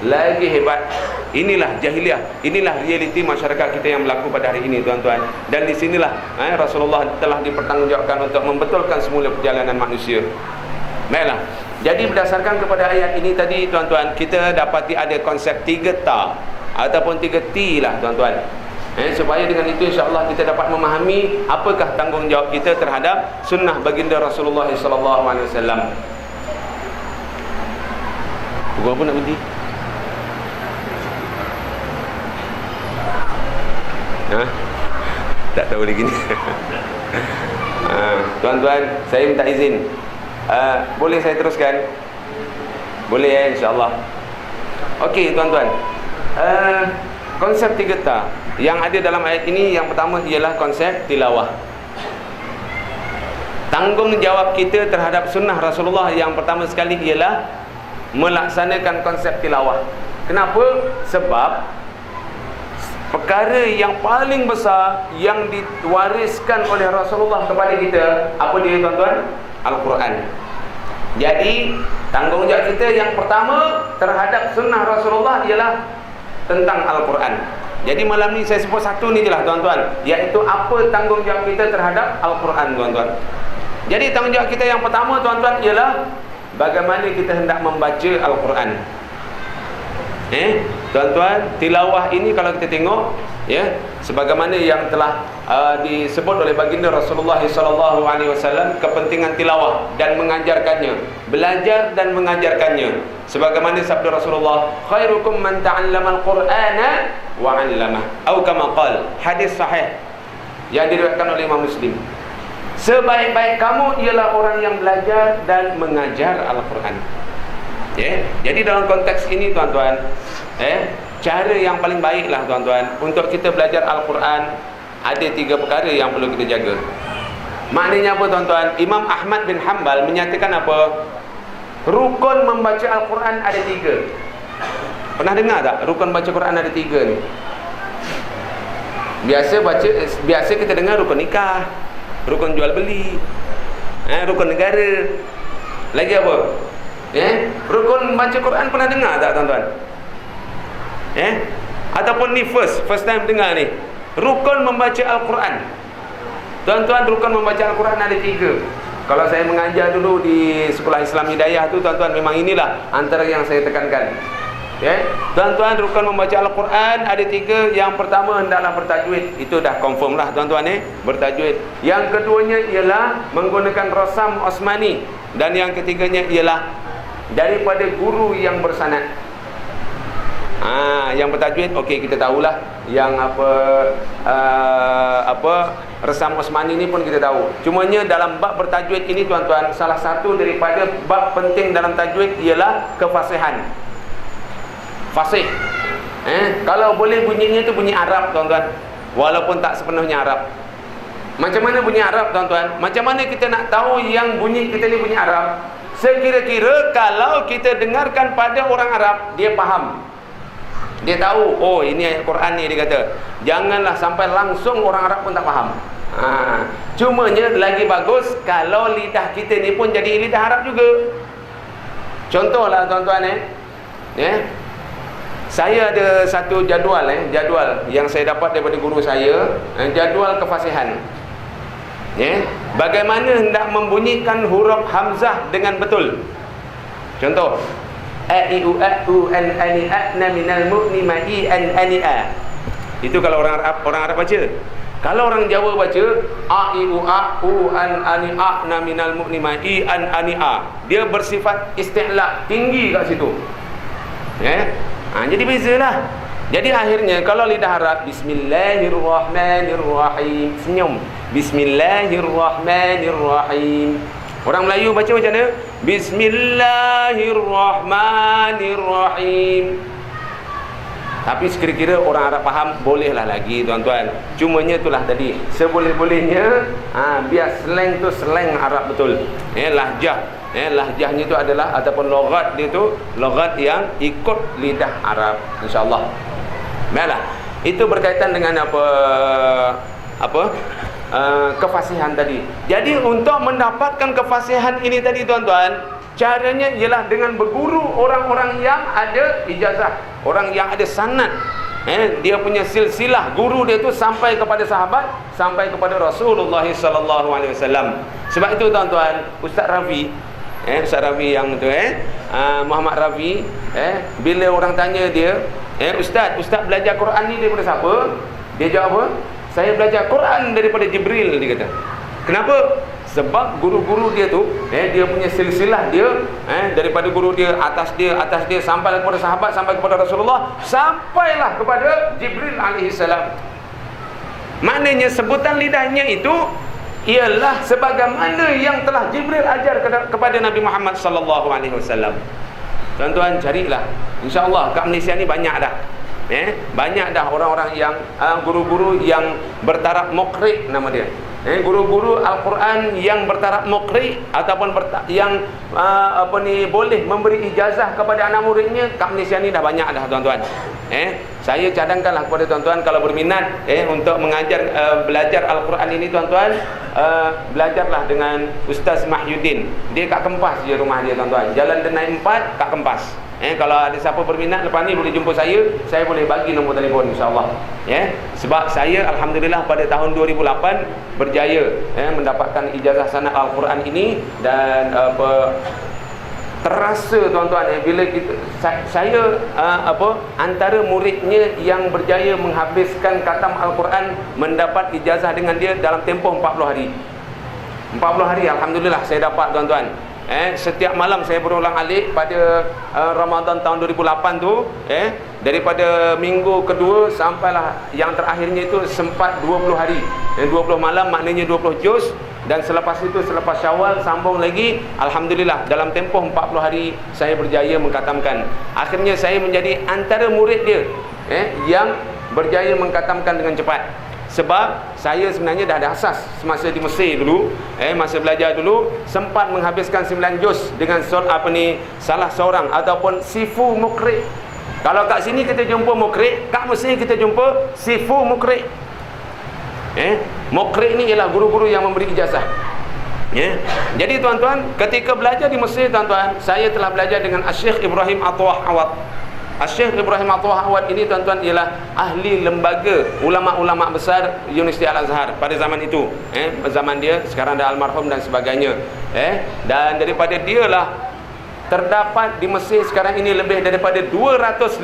Lagi hebat. Inilah jahiliah, inilah realiti masyarakat kita yang berlaku pada hari ini tuan-tuan. Dan di sinilah Rasulullah telah dipertanggungjawabkan untuk membetulkan semula perjalanan manusia. Baiklah. Jadi berdasarkan kepada ayat ini tadi tuan-tuan, kita dapati ada konsep 3 ta ataupun 3 T lah tuan-tuan. Supaya dengan itu insya-Allah kita dapat memahami apakah tanggungjawab kita terhadap sunnah baginda Rasulullah sallallahu alaihi wasallam. Pukul apa nak berhenti? Tak tahu lagi ni. Tuan-tuan, saya minta izin. Boleh saya teruskan? Boleh insya-Allah. Okey tuan-tuan. Konsep 3 ta yang ada dalam ayat ini, yang pertama ialah konsep tilawah. Tanggungjawab kita terhadap sunnah Rasulullah yang pertama sekali ialah melaksanakan konsep tilawah. Kenapa? Sebab perkara yang paling besar yang diwariskan oleh Rasulullah kepada kita, apa dia tuan-tuan? Al-Quran. Jadi tanggungjawab kita yang pertama terhadap sunnah Rasulullah ialah tentang Al-Quran. Jadi malam ni saya sebut satu ni je lah tuan-tuan, iaitu apa tanggungjawab kita terhadap Al-Quran tuan-tuan. Jadi tanggungjawab kita yang pertama tuan-tuan ialah bagaimana kita hendak membaca Al-Quran. Tuan-tuan, tilawah ini kalau kita tengok sebagaimana yang telah disebut oleh baginda Rasulullah sallallahu alaihi wasallam, kepentingan tilawah dan mengajarkannya, belajar dan mengajarkannya. Sebagaimana sabda Rasulullah, khairukum man ta'allama al-Qur'ana wa 'allamah, atau kama qala, hadis sahih yang diriwayatkan oleh Imam Muslim. Sebaik-baik kamu ialah orang yang belajar dan mengajar Al-Quran. Jadi dalam konteks ini tuan-tuan, cara yang paling baiklah tuan-tuan untuk kita belajar Al-Quran, ada 3 perkara yang perlu kita jaga. Maknanya apa tuan-tuan? Imam Ahmad bin Hanbal menyatakan apa? Rukun membaca Al-Quran ada 3. Pernah dengar tak? Rukun baca Quran ada 3 ni. Biasa kita dengar rukun nikah, rukun jual beli, rukun negara. Lagi apa? Rukun baca Quran pernah dengar tak tuan-tuan? Ataupun ni first time dengar ni, rukun membaca Al-Quran. Tuan-tuan, rukun membaca Al-Quran ada 3. Kalau saya mengajar dulu di Sekolah Islam Hidayah tu tuan-tuan, memang inilah antara yang saya tekankan. Tuan-tuan, rukun membaca Al-Quran ada 3. Yang pertama hendaklah bertajwid. Itu dah confirm lah tuan-tuan, bertajwid. Yang keduanya ialah menggunakan rasam Osmani. Dan yang ketiganya ialah daripada guru yang bersanad. Yang bertajwid, okey, kita tahulah. Yang resam Osmani ni pun kita tahu. Cumanya dalam bab bertajwid ini tuan-tuan, salah satu daripada bab penting dalam tajwid ialah kefasihan. Fasih. Kalau boleh bunyinya tu bunyi Arab tuan-tuan, walaupun tak sepenuhnya Arab. Macam mana bunyi Arab tuan-tuan? Macam mana kita nak tahu yang bunyi kita ni bunyi Arab? Sekira-kira kalau kita dengarkan pada orang Arab, dia faham, dia tahu, oh ini ayat Quran ni, dia kata. Janganlah sampai langsung orang Arab pun tak faham. Cumanya lagi bagus kalau lidah kita ni pun jadi lidah Arab juga. Contohlah tuan-tuan, saya ada satu jadual yang saya dapat daripada guru saya, jadual kefasihan. Bagaimana hendak membunyikan huruf hamzah dengan betul. Contoh, a i u a u an ani a na minal mu'ni ma i an ani a. Itu kalau orang Arab baca. Kalau orang Jawa baca a i u a u an ani a na minal mu'ni ma i an ani a, dia bersifat isti'la, tinggi kat situ. Jadi bezalah. Jadi akhirnya kalau lidah Arab, bismillahirrahmanirrahim, senyum, bismillahirrahmanirrahim. Orang Melayu baca macam mana? Bismillahirrahmanirrahim. Tapi sekira-kira orang Arab faham, bolehlah lagi tuan-tuan. Cumanya itulah tadi, seboleh-bolehnya biar slang tu slang Arab betul. Lahjahnya itu adalah, ataupun logat dia tu logat yang ikut lidah Arab, insya-Allah. Baiklah. Itu berkaitan dengan kefasihan tadi. Jadi untuk mendapatkan kefasihan ini tadi tuan-tuan, caranya ialah dengan berguru orang-orang yang ada ijazah, orang yang ada sanad. Dia punya silsilah guru dia tu sampai kepada sahabat, sampai kepada Rasulullah sallallahu alaihi wasallam. Sebab itu tuan-tuan, Ustaz Rafi, Ustaz Rafi yang tu Muhammad Rafi, bila orang tanya dia, Ustaz belajar Quran ni daripada siapa? Dia jawab apa? Saya belajar Quran daripada Jibril, dia kata. Kenapa? Sebab guru-guru dia tu, dia punya silsilah dia, daripada guru dia, atas dia sampai kepada sahabat, sampai kepada Rasulullah, sampailah kepada Jibril alaihi salam. Maknanya sebutan lidahnya itu ialah sebagaimana yang telah Jibril ajar kepada Nabi Muhammad sallallahu alaihi wasallam. Tuan-tuan carilah. Insya-Allah kat Malaysia ni banyak dah. Banyak dah orang-orang yang guru-guru yang bertaraf muqri nama dia. Guru-guru Al-Quran yang bertaraf muqri ataupun yang boleh memberi ijazah kepada anak muridnya kat Malaysia ni dah banyak dah tuan-tuan. Saya cadangkanlah kepada tuan-tuan kalau berminat untuk mengajar belajar Al-Quran ini tuan-tuan, belajarlah dengan Ustaz Mahyuddin. Dia kat Kempas je rumah dia tuan-tuan. Jalan Denai 4 kat Kempas. Kalau ada siapa berminat lepas ni boleh jumpa saya boleh bagi nombor telefon insya-Allah. Sebab saya alhamdulillah pada tahun 2008 berjaya mendapatkan ijazah sanad Al-Quran ini dan terasa tuan-tuan bila saya antara muridnya yang berjaya menghabiskan khatam Al-Quran, mendapat ijazah dengan dia dalam tempoh 40 hari. 40 hari alhamdulillah saya dapat tuan-tuan. Setiap malam saya berulang-alik pada Ramadan tahun 2008 tu, daripada minggu kedua sampailah yang terakhirnya itu sempat 20 hari. 20 malam maknanya 20 juz, dan selepas itu selepas Syawal sambung lagi, alhamdulillah dalam tempoh 40 hari saya berjaya mengkhatamkan. Akhirnya saya menjadi antara murid dia yang berjaya mengkhatamkan dengan cepat. Sebab saya sebenarnya dah ada asas semasa di Mesir dulu, masa belajar dulu sempat menghabiskan 9 juz dengan salah seorang ataupun sifu mukri. Kalau kat sini kita jumpa mukri, kat Mesir kita jumpa sifu mukri. Mukri ni ialah guru-guru yang memberi ijazah. Jadi tuan-tuan, ketika belajar di Mesir tuan-tuan, saya telah belajar dengan Syekh Ibrahim Atwah Awad. Syekh Ibrahim Atwah Awad ini tuan-tuan ialah ahli lembaga ulama-ulama besar Universiti Al-Azhar pada zaman itu. Zaman dia, sekarang dah almarhum dan sebagainya. Dan daripada dialah terdapat di Mesir sekarang ini lebih daripada 250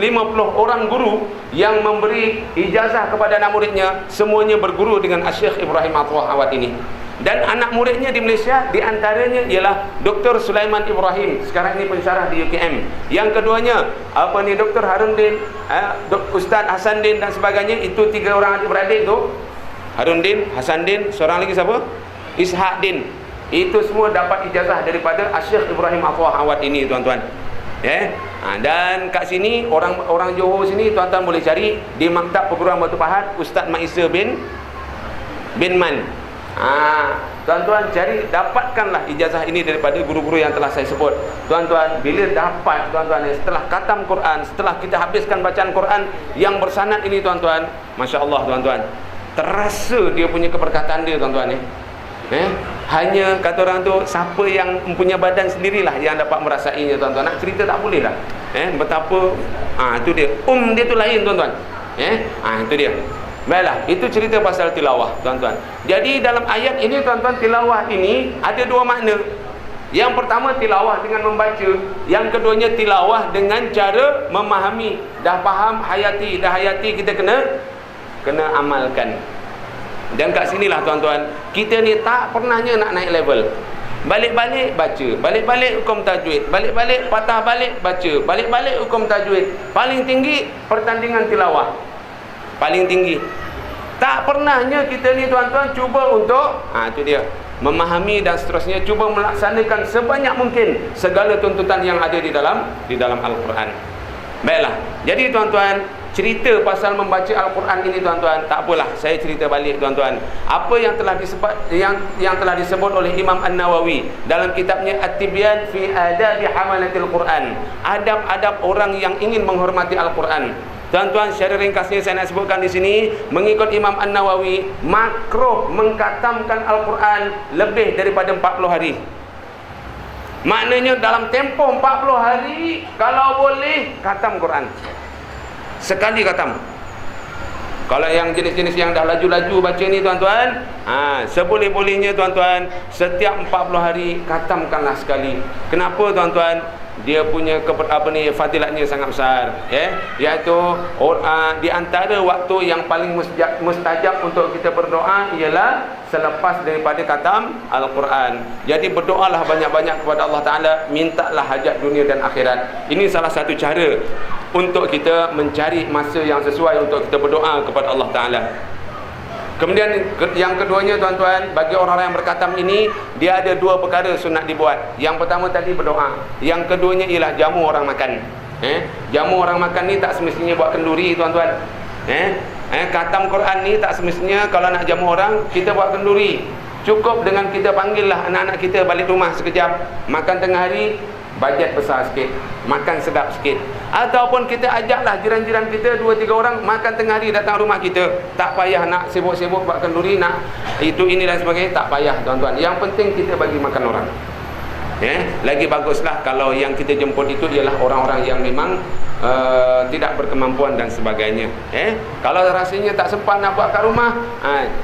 orang guru yang memberi ijazah kepada anak muridnya, semuanya berguru dengan Syekh Ibrahim Atwah Awad ini. Dan anak muridnya di Malaysia diantaranya ialah Dr. Sulaiman Ibrahim, sekarang ini pensyarah di UKM. Yang keduanya Dr. Haruddin, Ustaz Hasanuddin dan sebagainya. Itu 3 orang adik-beradik tu, Haruddin, Hasanuddin, seorang lagi siapa? Ishaquddin. Itu semua dapat ijazah daripada Syekh Ibrahim Atwah Awad ini tuan-tuan. Dan kat sini orang Johor sini tuan-tuan boleh cari di Maktab Perguruan Batu Pahat Ustaz Maisa bin Man. Tuan-tuan cari, dapatkanlah ijazah ini daripada guru-guru yang telah saya sebut. Tuan-tuan, bila dapat tuan-tuan setelah khatam Quran, setelah kita habiskan bacaan Quran yang bersanad ini tuan-tuan, masya-Allah tuan-tuan, terasa dia punya keberkatan dia tuan-tuan hanya kata orang tu, siapa yang mempunyai badan sendirilah yang dapat merasainya tuan-tuan. Nak cerita tak boleh lah. Betapa itu dia. Dia tu lain tuan-tuan. Itu dia. Baiklah, itu cerita pasal tilawah tuan-tuan. Jadi dalam ayat ini tuan-tuan, tilawah ini ada 2 makna. Yang pertama tilawah dengan membaca, yang keduanya tilawah dengan cara memahami. Dah faham, hayati, dah hayati, kita kena amalkan. Dan kat sinilah tuan-tuan, kita ni tak pernahnya nak naik level. Balik-balik baca, balik-balik hukum tajwid, balik-balik patah balik baca, balik-balik hukum tajwid. Paling tinggi pertandingan tilawah, paling tinggi. Tak pernahnya kita ni tuan-tuan cuba untuk itu dia, memahami dan seterusnya, cuba melaksanakan sebanyak mungkin segala tuntutan yang ada di dalam Al-Quran. Baiklah, jadi tuan-tuan, cerita pasal membaca Al-Quran ini tuan-tuan, tak apalah, saya cerita balik tuan-tuan. Apa yang telah disebut oleh Imam An-Nawawi dalam kitabnya At-Tibyan fi Adabi Hamalatil Quran, adab-adab orang yang ingin menghormati Al-Quran. Tuan-tuan, secara ringkasnya saya nak sebutkan di sini, mengikut Imam An-Nawawi, makruh mengkatamkan Al-Quran lebih daripada 40 hari. Maknanya dalam tempoh 40 hari, kalau boleh khatam Quran. Sekali khatam. Kalau yang jenis-jenis yang dah laju-laju baca ni tuan-tuan, seboleh-bolehnya tuan-tuan, setiap 40 hari khatamkanlah sekali. Kenapa tuan-tuan? Dia punya fadilatnya sangat besar, iaitu di antara waktu yang paling mustajab untuk kita berdoa ialah selepas daripada khatam Al-Quran. Jadi berdoalah banyak-banyak kepada Allah Ta'ala, mintalah hajat dunia dan akhirat. Ini salah satu cara untuk kita mencari masa yang sesuai untuk kita berdoa kepada Allah Ta'ala. Kemudian yang keduanya tuan-tuan, bagi orang-orang yang berkhatam ini, dia ada dua perkara sunat dibuat. Yang pertama tadi berdoa, yang keduanya ialah jamu orang makan. Jamu orang makan ni tak semestinya buat kenduri tuan-tuan. Khatam Quran ni tak semestinya kalau nak jamu orang kita buat kenduri. Cukup dengan kita panggillah anak-anak kita balik rumah sekejap, makan tengah hari, bajet besar sikit, makan sedap sikit. Ataupun kita ajaklah jiran-jiran kita 2-3 orang makan tengah hari datang rumah kita. Tak payah nak sibuk-sibuk buat kenduri, nak itu ini dan sebagainya, tak payah tuan-tuan. Yang penting kita bagi makan orang. Lagi baguslah kalau yang kita jemput itu ialah orang-orang yang memang tidak berkemampuan dan sebagainya. Kalau rasanya tak sempat nak buat kat rumah,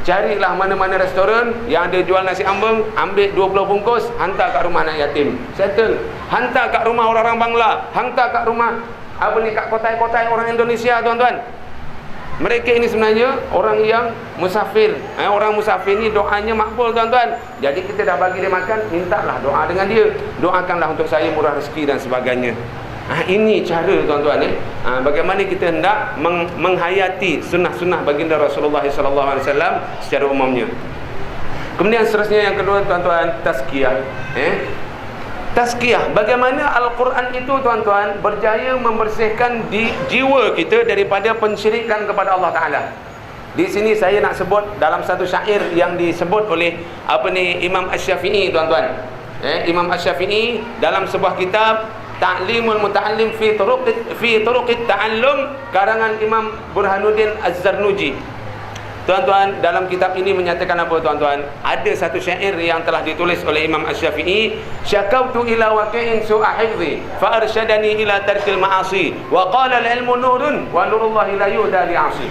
carilah mana-mana restoran yang ada jual nasi ambeng, ambil 20 bungkus, hantar kat rumah anak yatim, settle. Hantar kat rumah orang-orang Bangla, hantar kat rumah kat kotai-kotai orang Indonesia tuan-tuan. Mereka ini sebenarnya orang yang musafir. Orang musafir ni doanya makbul tuan-tuan. Jadi kita dah bagi dia makan, mintalah doa dengan dia. Doakanlah untuk saya murah rezeki dan sebagainya. Ini cara tuan-tuan, bagaimana kita hendak menghayati sunnah-sunnah baginda Rasulullah SAW secara umumnya. Kemudian seterusnya yang kedua tuan-tuan, tazkiyah. Tazkiyah, bagaimana Al-Quran itu tuan-tuan berjaya membersihkan jiwa kita daripada pensyirikan kepada Allah Ta'ala. Di sini saya nak sebut dalam satu syair yang disebut oleh Imam Asy-Syafi'i tuan-tuan. Imam Asy-Syafi'i dalam sebuah kitab Ta'limul Muta'allim fi Turuqit Ta'allum, karangan Imam Burhanuddin Az-Zarnuji. Tuan-tuan, dalam kitab ini menyatakan apa tuan-tuan? Ada satu syair yang telah ditulis oleh Imam Asy-Syafi'i, syakautu ila waqi'in su'a hifzi fa arsyadani ila tarkil ma'asi wa qala al-ilmu nurun wa nurullahi la yuhda li'asi.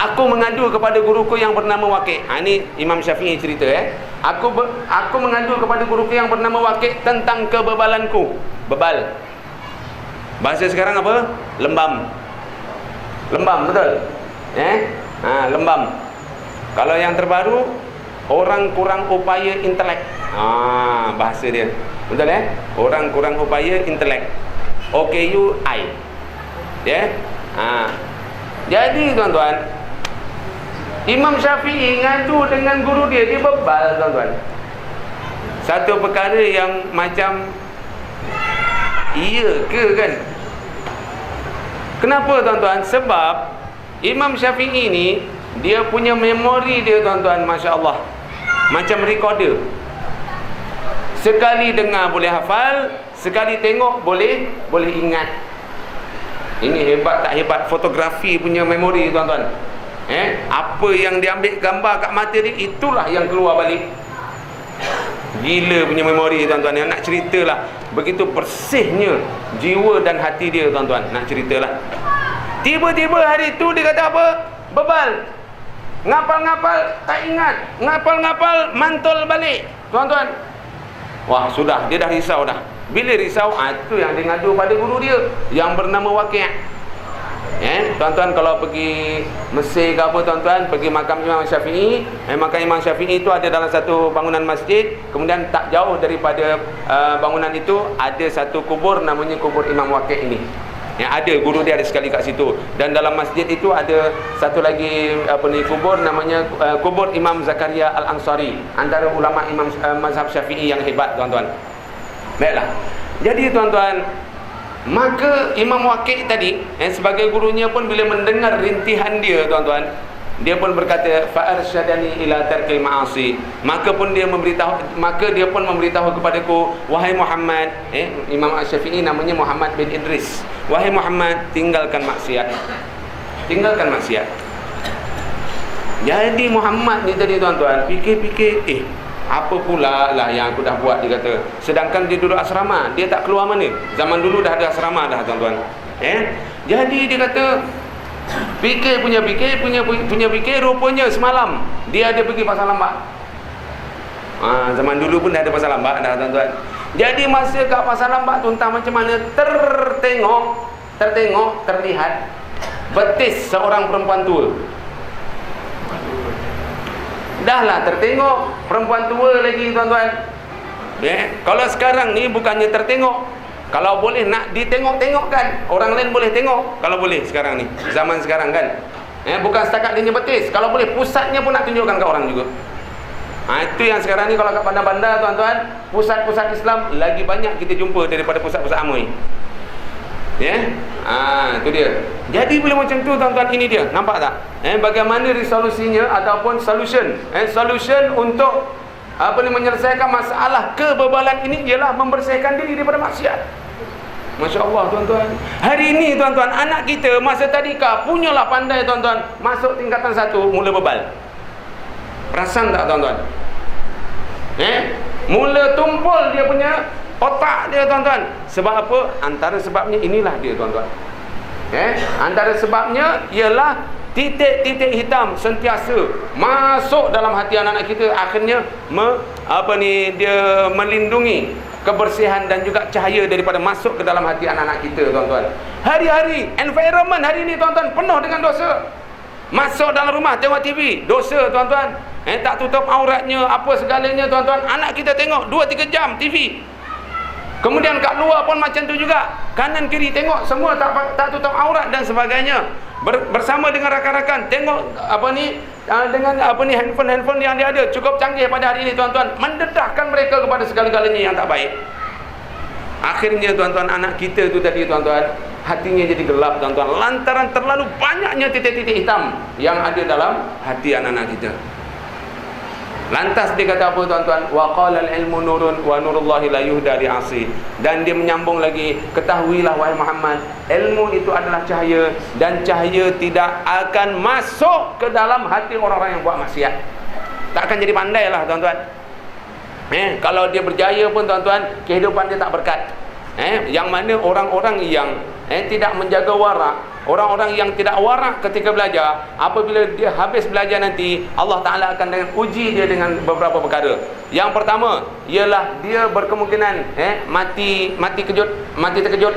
Aku mengadu kepada guruku yang bernama Waqi'. Ini Imam Syafi'i cerita. Aku mengadu kepada guruku yang bernama Waqi' tentang kebebalanku. Bebal, bahasa sekarang apa? Lembam. Lembam, betul? Lembam. Kalau yang terbaru, orang kurang upaya intelek. Bahasa dia, betul orang kurang upaya intelek. OKUI. Jadi tuan-tuan, Imam Syafi'i ngadu dengan guru dia, dia bebal tuan-tuan. Satu perkara yang macam iya ke kan? Kenapa tuan-tuan? Sebab Imam Syafi'i ni, dia punya memori dia tuan-tuan, Masya Allah, macam recorder. Sekali dengar boleh hafal, sekali tengok boleh ingat. Ini hebat tak hebat fotografi punya memori tuan-tuan. Apa yang dia ambil gambar kat mata dia, itulah yang keluar balik. Gila punya memori tuan-tuan. Yang nak ceritalah, begitu bersihnya jiwa dan hati dia tuan-tuan, nak ceritalah. Tiba-tiba hari tu dia kata apa? Bebal. Ngapal-ngapal tak ingat, ngapal-ngapal mantul balik tuan-tuan. Wah, sudah, dia dah risau dah. Bila risau, itu yang dia ngadu pada guru dia yang bernama Waqi'. Tuan-tuan kalau pergi Mesir ke apa tuan-tuan, pergi makam Imam Syafi'i, makam Imam Syafi'i itu ada dalam satu bangunan masjid. Kemudian tak jauh daripada bangunan itu ada satu kubur, namanya kubur Imam Waqi' ini. Ada guru dia ada sekali kat situ. Dan dalam masjid itu ada satu lagi kubur, namanya kubur Imam Zakaria Al-Ansari, antara ulama Imam mazhab Syafi'i yang hebat tuan-tuan. Baiklah. Jadi tuan-tuan, maka Imam Waqi' tadi sebagai gurunya pun bila mendengar rintihan dia tuan-tuan, dia pun berkata fa arsyadani ila tarkil ma'asi, maka dia pun memberitahu kepadaku, wahai Muhammad, Imam Asy-Syafi'i namanya Muhammad bin Idris, wahai Muhammad, tinggalkan maksiat. Jadi Muhammad ni tadi tuan-tuan fikir-fikir, apa pula lah yang aku dah buat, dia kata. Sedangkan dia duduk asrama, dia tak keluar mana. Zaman dulu dah ada asrama dah tuan-tuan. Jadi dia kata fikir, rupanya semalam dia ada pergi pasar lambak. Zaman dulu pun dah ada pasar lambak dah tuan-tuan. Jadi masa kat pasar lambak tu entah macam mana terlihat betis seorang perempuan tua. Dah lah tertengok perempuan tua lagi tuan-tuan. Kalau sekarang ni bukannya tertengok, kalau boleh nak ditengok-tengokkan, orang lain boleh tengok kalau boleh sekarang ni, zaman sekarang kan. Bukan setakat dia betis, kalau boleh pusatnya pun nak tunjukkan ke orang juga. Itu yang sekarang ni kalau kat bandar-bandar tuan-tuan, pusat-pusat Islam lagi banyak kita jumpa daripada pusat-pusat Amoi. Itu dia. Jadi bila macam tu tuan-tuan, ini dia, nampak tak? Bagaimana resolusinya ataupun solution untuk menyelesaikan masalah kebebalan ini ialah membersihkan diri daripada maksiat. Masya Allah tuan-tuan. Hari ini tuan-tuan, anak kita masa tadika punyalah pandai tuan-tuan, masuk tingkatan 1 mula bebal. Perasan tak tuan-tuan? Mula tumpul dia punya otak dia tuan-tuan. Sebab apa? Antara sebabnya inilah dia tuan-tuan. Antara sebabnya ialah titik-titik hitam sentiasa masuk dalam hati anak-anak kita. Akhirnya dia melindungi kebersihan dan juga cahaya daripada masuk ke dalam hati anak-anak kita tuan-tuan. Hari-hari environment hari ini tuan-tuan penuh dengan dosa. Masuk dalam rumah tengok TV, dosa tuan-tuan. Tak tutup auratnya, apa segalanya tuan-tuan. Anak kita tengok 2-3 jam TV. Kemudian kat luar pun macam tu juga, kanan kiri tengok semua tak tutup aurat dan sebagainya. Bersama dengan rakan-rakan tengok dengan handphone yang dia ada cukup canggih pada hari ini tuan-tuan, mendedahkan mereka kepada segala-galanya yang tak baik. Akhirnya tuan-tuan, anak kita tu tadi tuan-tuan, hatinya jadi gelap tuan-tuan, lantaran terlalu banyaknya titik-titik hitam yang ada dalam hati anak-anak kita. Lantas dia kata apa tuan-tuan? Wa qala al-ilmu nurun wa nurullahi la yuhda li'asi. Dan dia menyambung lagi, ketahuilah wahai Muhammad, ilmu itu adalah cahaya dan cahaya tidak akan masuk ke dalam hati orang-orang yang buat maksiat. Tak akan jadi pandai lah tuan-tuan. Kalau dia berjaya pun tuan-tuan, kehidupan dia tak berkat. Yang mana orang-orang yang tidak menjaga warak, orang-orang yang tidak warak ketika belajar, apabila dia habis belajar nanti, Allah Ta'ala akan uji dia dengan beberapa perkara. Yang pertama ialah dia berkemungkinan mati terkejut.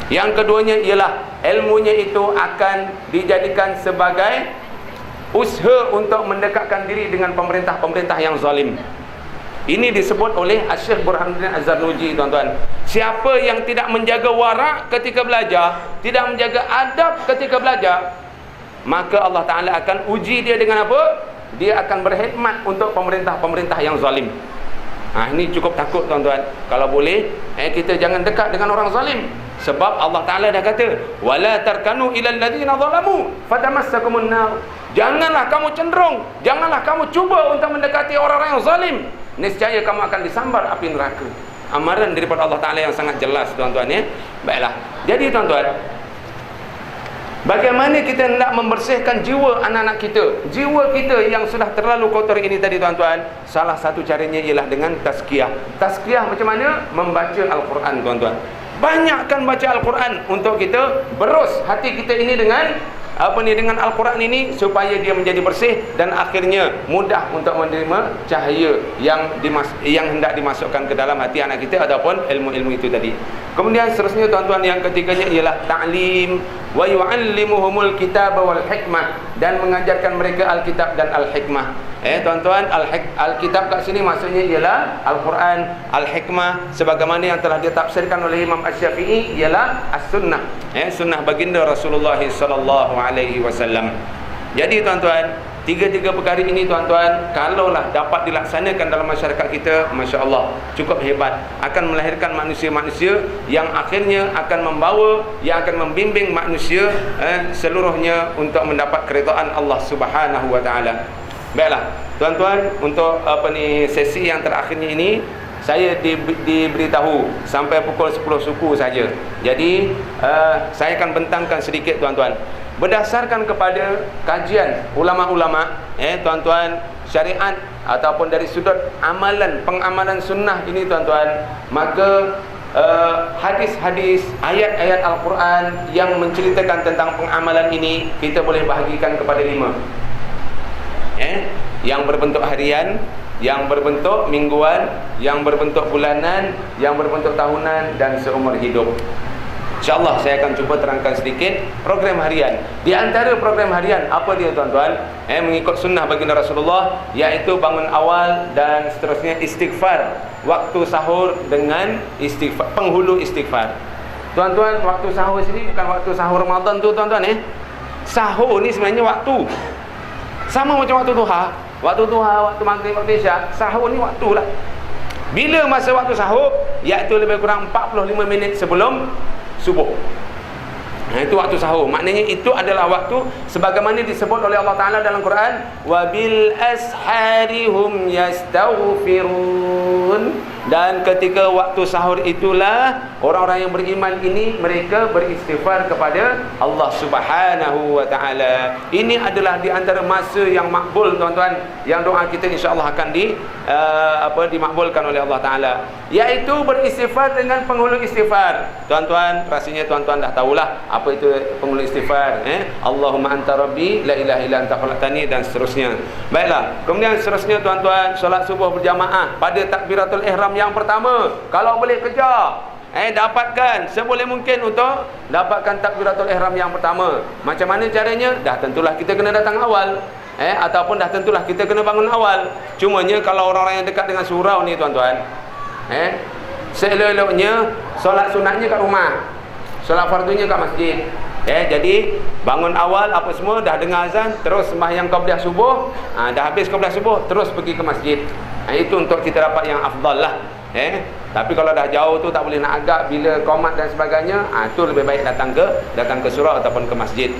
Yang keduanya ialah ilmunya itu akan dijadikan sebagai usaha untuk mendekatkan diri dengan pemerintah-pemerintah yang zalim. Ini disebut oleh Syekh Burhanuddin Az-Zarnuji tuan-tuan. Siapa yang tidak menjaga warak ketika belajar, tidak menjaga adab ketika belajar, maka Allah Ta'ala akan uji dia dengan apa? Dia akan berkhidmat untuk pemerintah-pemerintah yang zalim. Ini cukup takut tuan-tuan. Kalau boleh kita jangan dekat dengan orang zalim. Sebab Allah Ta'ala dah kata, wala tarkanu ilal ladzina zalamu fatamassakumun nar. Janganlah kamu cenderung, janganlah kamu cuba untuk mendekati orang-orang yang zalim, niscaya kamu akan disambar api neraka. Amaran daripada Allah Ta'ala yang sangat jelas tuan-tuan Baiklah. Jadi tuan-tuan, bagaimana kita hendak membersihkan jiwa anak-anak kita, jiwa kita yang sudah terlalu kotor ini tadi tuan-tuan? Salah satu caranya ialah dengan tazkiyah. Tazkiyah macam mana? Membaca Al-Quran tuan-tuan. Banyakkan baca Al-Quran untuk kita berus hati kita ini dengan dengan Al-Quran ini, supaya dia menjadi bersih dan akhirnya mudah untuk menerima cahaya yang hendak dimasukkan ke dalam hati anak kita ataupun ilmu-ilmu itu tadi. Kemudian seterusnya tuan-tuan, yang ketiganya ialah ta'lim wa yu'allimuhumul kitaba wal hikmah, dan mengajarkan mereka Alkitab dan Al-Hikmah. Tuan-tuan, Alkitab kat sini maksudnya ialah Al-Quran, Al-Hikmah sebagaimana yang telah ditafsirkan oleh Imam Asy-Syafi'i ialah As-Sunnah. Sunnah baginda Rasulullah sallallahu alaihi wasallam. Jadi tuan-tuan, Tiga-tiga perkara ini tuan-tuan, kalaulah dapat dilaksanakan dalam masyarakat kita, Masya Allah, cukup hebat. Akan melahirkan manusia-manusia yang akhirnya akan membawa, yang akan membimbing manusia seluruhnya untuk mendapat keredaan Allah Subhanahu Wa Taala. Baiklah, tuan-tuan, untuk sesi yang terakhirnya ini, saya diberitahu sampai pukul 10 suku saja. Jadi saya akan bentangkan sedikit tuan-tuan. Berdasarkan kepada kajian ulama-ulama, tuan-tuan, syariat ataupun dari sudut amalan, pengamalan sunnah ini tuan-tuan, maka hadis-hadis, ayat-ayat Al-Quran yang menceritakan tentang pengamalan ini kita boleh bahagikan kepada 5. Yang berbentuk harian, yang berbentuk mingguan, yang berbentuk bulanan, yang berbentuk tahunan, dan seumur hidup. InsyaAllah saya akan cuba terangkan sedikit program harian. Di antara program harian, apa dia tuan-tuan? Mengikut sunnah baginda Rasulullah, iaitu bangun awal dan seterusnya istighfar. Waktu sahur dengan istighfar, penghulu istighfar. Tuan-tuan, waktu sahur sini bukan waktu sahur Ramadan tu tuan-tuan. Sahur ni sebenarnya waktu sama macam waktu duha. Waktu duha, waktu maghrib, waktu isyak. Sahur ni waktu lah. Bila masa waktu sahur? Iaitu lebih kurang 45 minit sebelum subuh. Itu waktu sahur. Maknanya itu adalah waktu sebagaimana disebut oleh Allah Ta'ala dalam Quran, wabil asharihum yastaghfirun. Dan ketika waktu sahur itulah orang-orang yang beriman ini mereka beristighfar kepada Allah Subhanahu Wa Ta'ala. Ini adalah di antara masa yang makbul tuan-tuan, yang doa kita insya-Allah akan dimakbulkan oleh Allah Ta'ala, iaitu beristighfar dengan penghulu istighfar. Tuan-tuan, rasanya tuan-tuan dah tahulah apa itu penghulu istighfar. Allahumma anta rabbi la ilaha illa anta khalaqtani, dan seterusnya. Baiklah, kemudian seterusnya tuan-tuan, solat subuh berjamaah pada takbiratul ihram yang pertama. Kalau boleh kejar, dapatkan seboleh mungkin untuk dapatkan takbiratul ihram yang pertama. Macam mana caranya? Dah tentulah kita kena datang awal, ataupun dah tentulah kita kena bangun awal. Cumanya kalau orang-orang yang dekat dengan surau ni tuan-tuan, seelok-eloknya solat sunatnya kat rumah, solat fardunya kat masjid. Jadi bangun awal apa semua, dah dengar azan, terus sembahyang qabliyah subuh, dah habis qabliyah subuh, terus pergi ke masjid. Itu untuk kita dapat yang afdal lah. Tapi kalau dah jauh tu tak boleh nak agak bila qomat dan sebagainya, tu lebih baik datang ke surau ataupun ke masjid.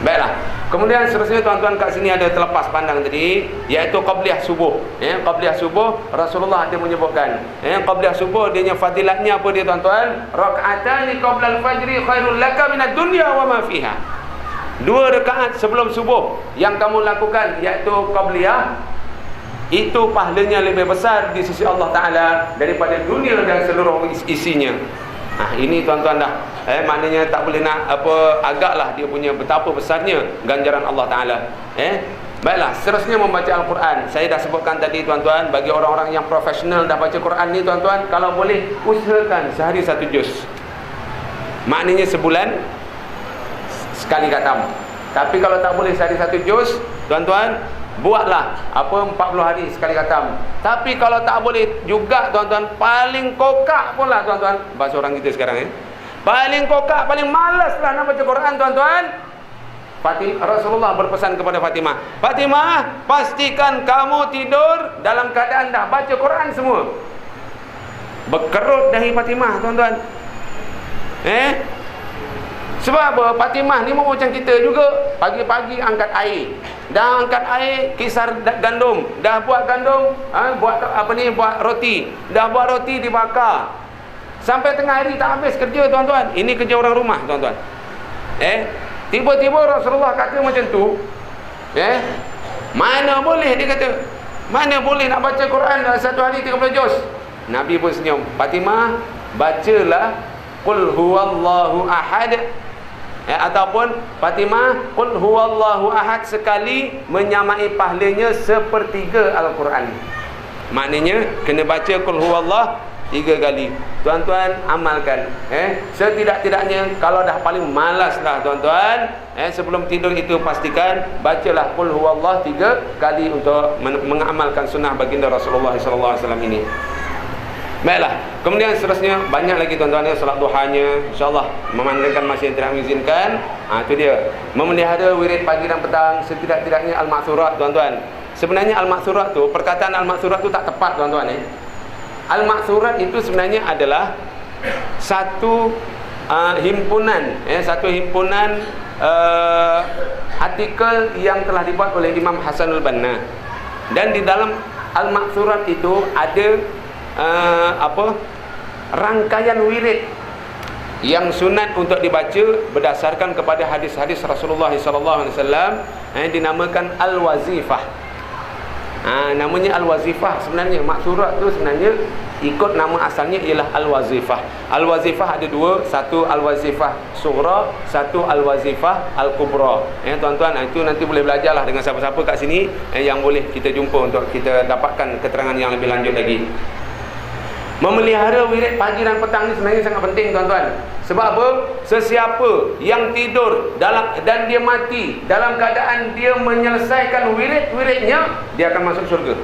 Baiklah. Kemudian seterusnya tuan-tuan, kat sini ada terlepas pandang tadi, iaitu qabliyah subuh. Qabliyah subuh Rasulullah ada menyebutkan. Qabliyah subuh dia fadilatnya apa dia tuan-tuan? Rak'atani qabla al-fajri khairul laka minad dunya wa ma fiha. 2 rakaat sebelum subuh yang kamu lakukan, iaitu qabliyah, itu pahalanya lebih besar di sisi Allah Ta'ala daripada dunia dan seluruh isinya. Ini tuan-tuan dah maknanya tak boleh nak agaklah dia punya betapa besarnya ganjaran Allah Ta'ala. Baiklah, seterusnya membaca Al-Quran. Saya dah sebutkan tadi tuan-tuan, bagi orang-orang yang profesional dah baca Quran ni tuan-tuan, kalau boleh usahakan sehari 1 juz. Maknanya sebulan sekali khatam. Tapi kalau tak boleh sehari 1 juz, tuan-tuan, buatlah 40 hari sekali khatam. Tapi kalau tak boleh juga tuan-tuan, paling kokak pun lah tuan-tuan, bahasa orang kita sekarang paling kokak, paling malas lah nak baca Quran tuan-tuan. Rasulullah berpesan kepada Fatimah, Fatimah, pastikan kamu tidur dalam keadaan dah baca Quran semua. Berkerut dahi Fatimah tuan-tuan. Sebab apa? Fatimah ni mau macam kita juga. Pagi-pagi angkat air, dah angkat air, kisar gandum, dah buat gandum, buat roti, dah buat roti dibakar, sampai tengah hari tak habis kerja tuan-tuan. Ini kerja orang rumah tuan-tuan. Tiba-tiba Rasulullah kata macam tu, mana boleh, dia kata, mana boleh nak baca Quran dalam 1 hari 30 juz. Nabi pun senyum, Fatimah, bacalah qul huwallahu ahad, ataupun Fatimah, qul huwallahu ahad sekali menyamai pahalanya sepertiga Al-Quran. Maknanya kena baca qul huwallah 3 kali. Tuan-tuan amalkan. Setidak-tidaknya kalau dah paling malas lah tuan-tuan, sebelum tidur itu pastikan bacalah qul huwallah 3 kali untuk mengamalkan sunnah baginda Rasulullah SAW ini. Baiklah. Kemudian seterusnya banyak lagi tuan-tuan ya, salat duhanya insya-Allah memandangkan masih yang tidak mengizinkan. Itu dia. Memelihara wirid pagi dan petang setidak-tidaknya al-ma'thurat tuan-tuan. Sebenarnya al-ma'thurat tu, perkataan al-ma'thurat tu tak tepat tuan-tuan ya. Al-ma'thurat itu sebenarnya adalah satu himpunan satu himpunan artikel yang telah dibuat oleh Imam Hasanul Banna. Dan di dalam al-ma'thurat itu ada rangkaian wirid yang sunat untuk dibaca berdasarkan kepada hadis-hadis Rasulullah sallallahu alaihi wasallam yang dinamakan al-wazifah. Namanya al-wazifah sebenarnya. Ma'thurat tu sebenarnya ikut nama asalnya ialah al-wazifah. Al-wazifah ada dua, satu al-wazifah sughra, satu al-wazifah al-kubra. Tuan-tuan, itu nanti boleh belajarlah dengan siapa-siapa kat sini yang boleh kita jumpa untuk kita dapatkan keterangan yang lebih lanjut lagi. Memelihara wirid pagi dan petang ni sebenarnya sangat penting tuan-tuan. Sebab apa? Sesiapa yang tidur dan dia mati dalam keadaan dia menyelesaikan wirid-wiridnya, dia akan masuk syurga.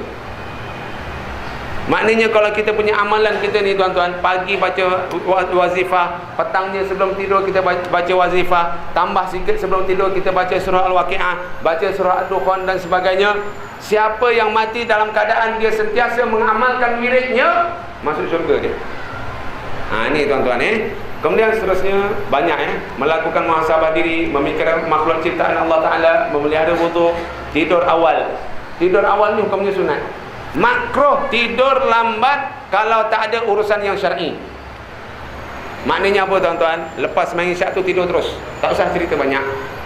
Maknanya kalau kita punya amalan kita ni tuan-tuan, pagi baca wazifah, petangnya sebelum tidur kita baca wazifah, tambah sikit sebelum tidur kita baca surah Al-Waqi'ah, baca surah Ad-Dukhan dan sebagainya. Siapa yang mati dalam keadaan dia sentiasa mengamalkan wiridnya, masuk syurga dia. Ini tuan-tuan Kemudian seterusnya banyak melakukan muhasabah diri, memikirkan makhluk ciptaan Allah Ta'ala, memelihara wudu, tidur awal. Tidur awal ni hukumnya sunat. Makruh tidur lambat kalau tak ada urusan yang syar'i. Maknanya apa tuan-tuan? Lepas main isyak tu tidur terus, tak usah cerita banyak.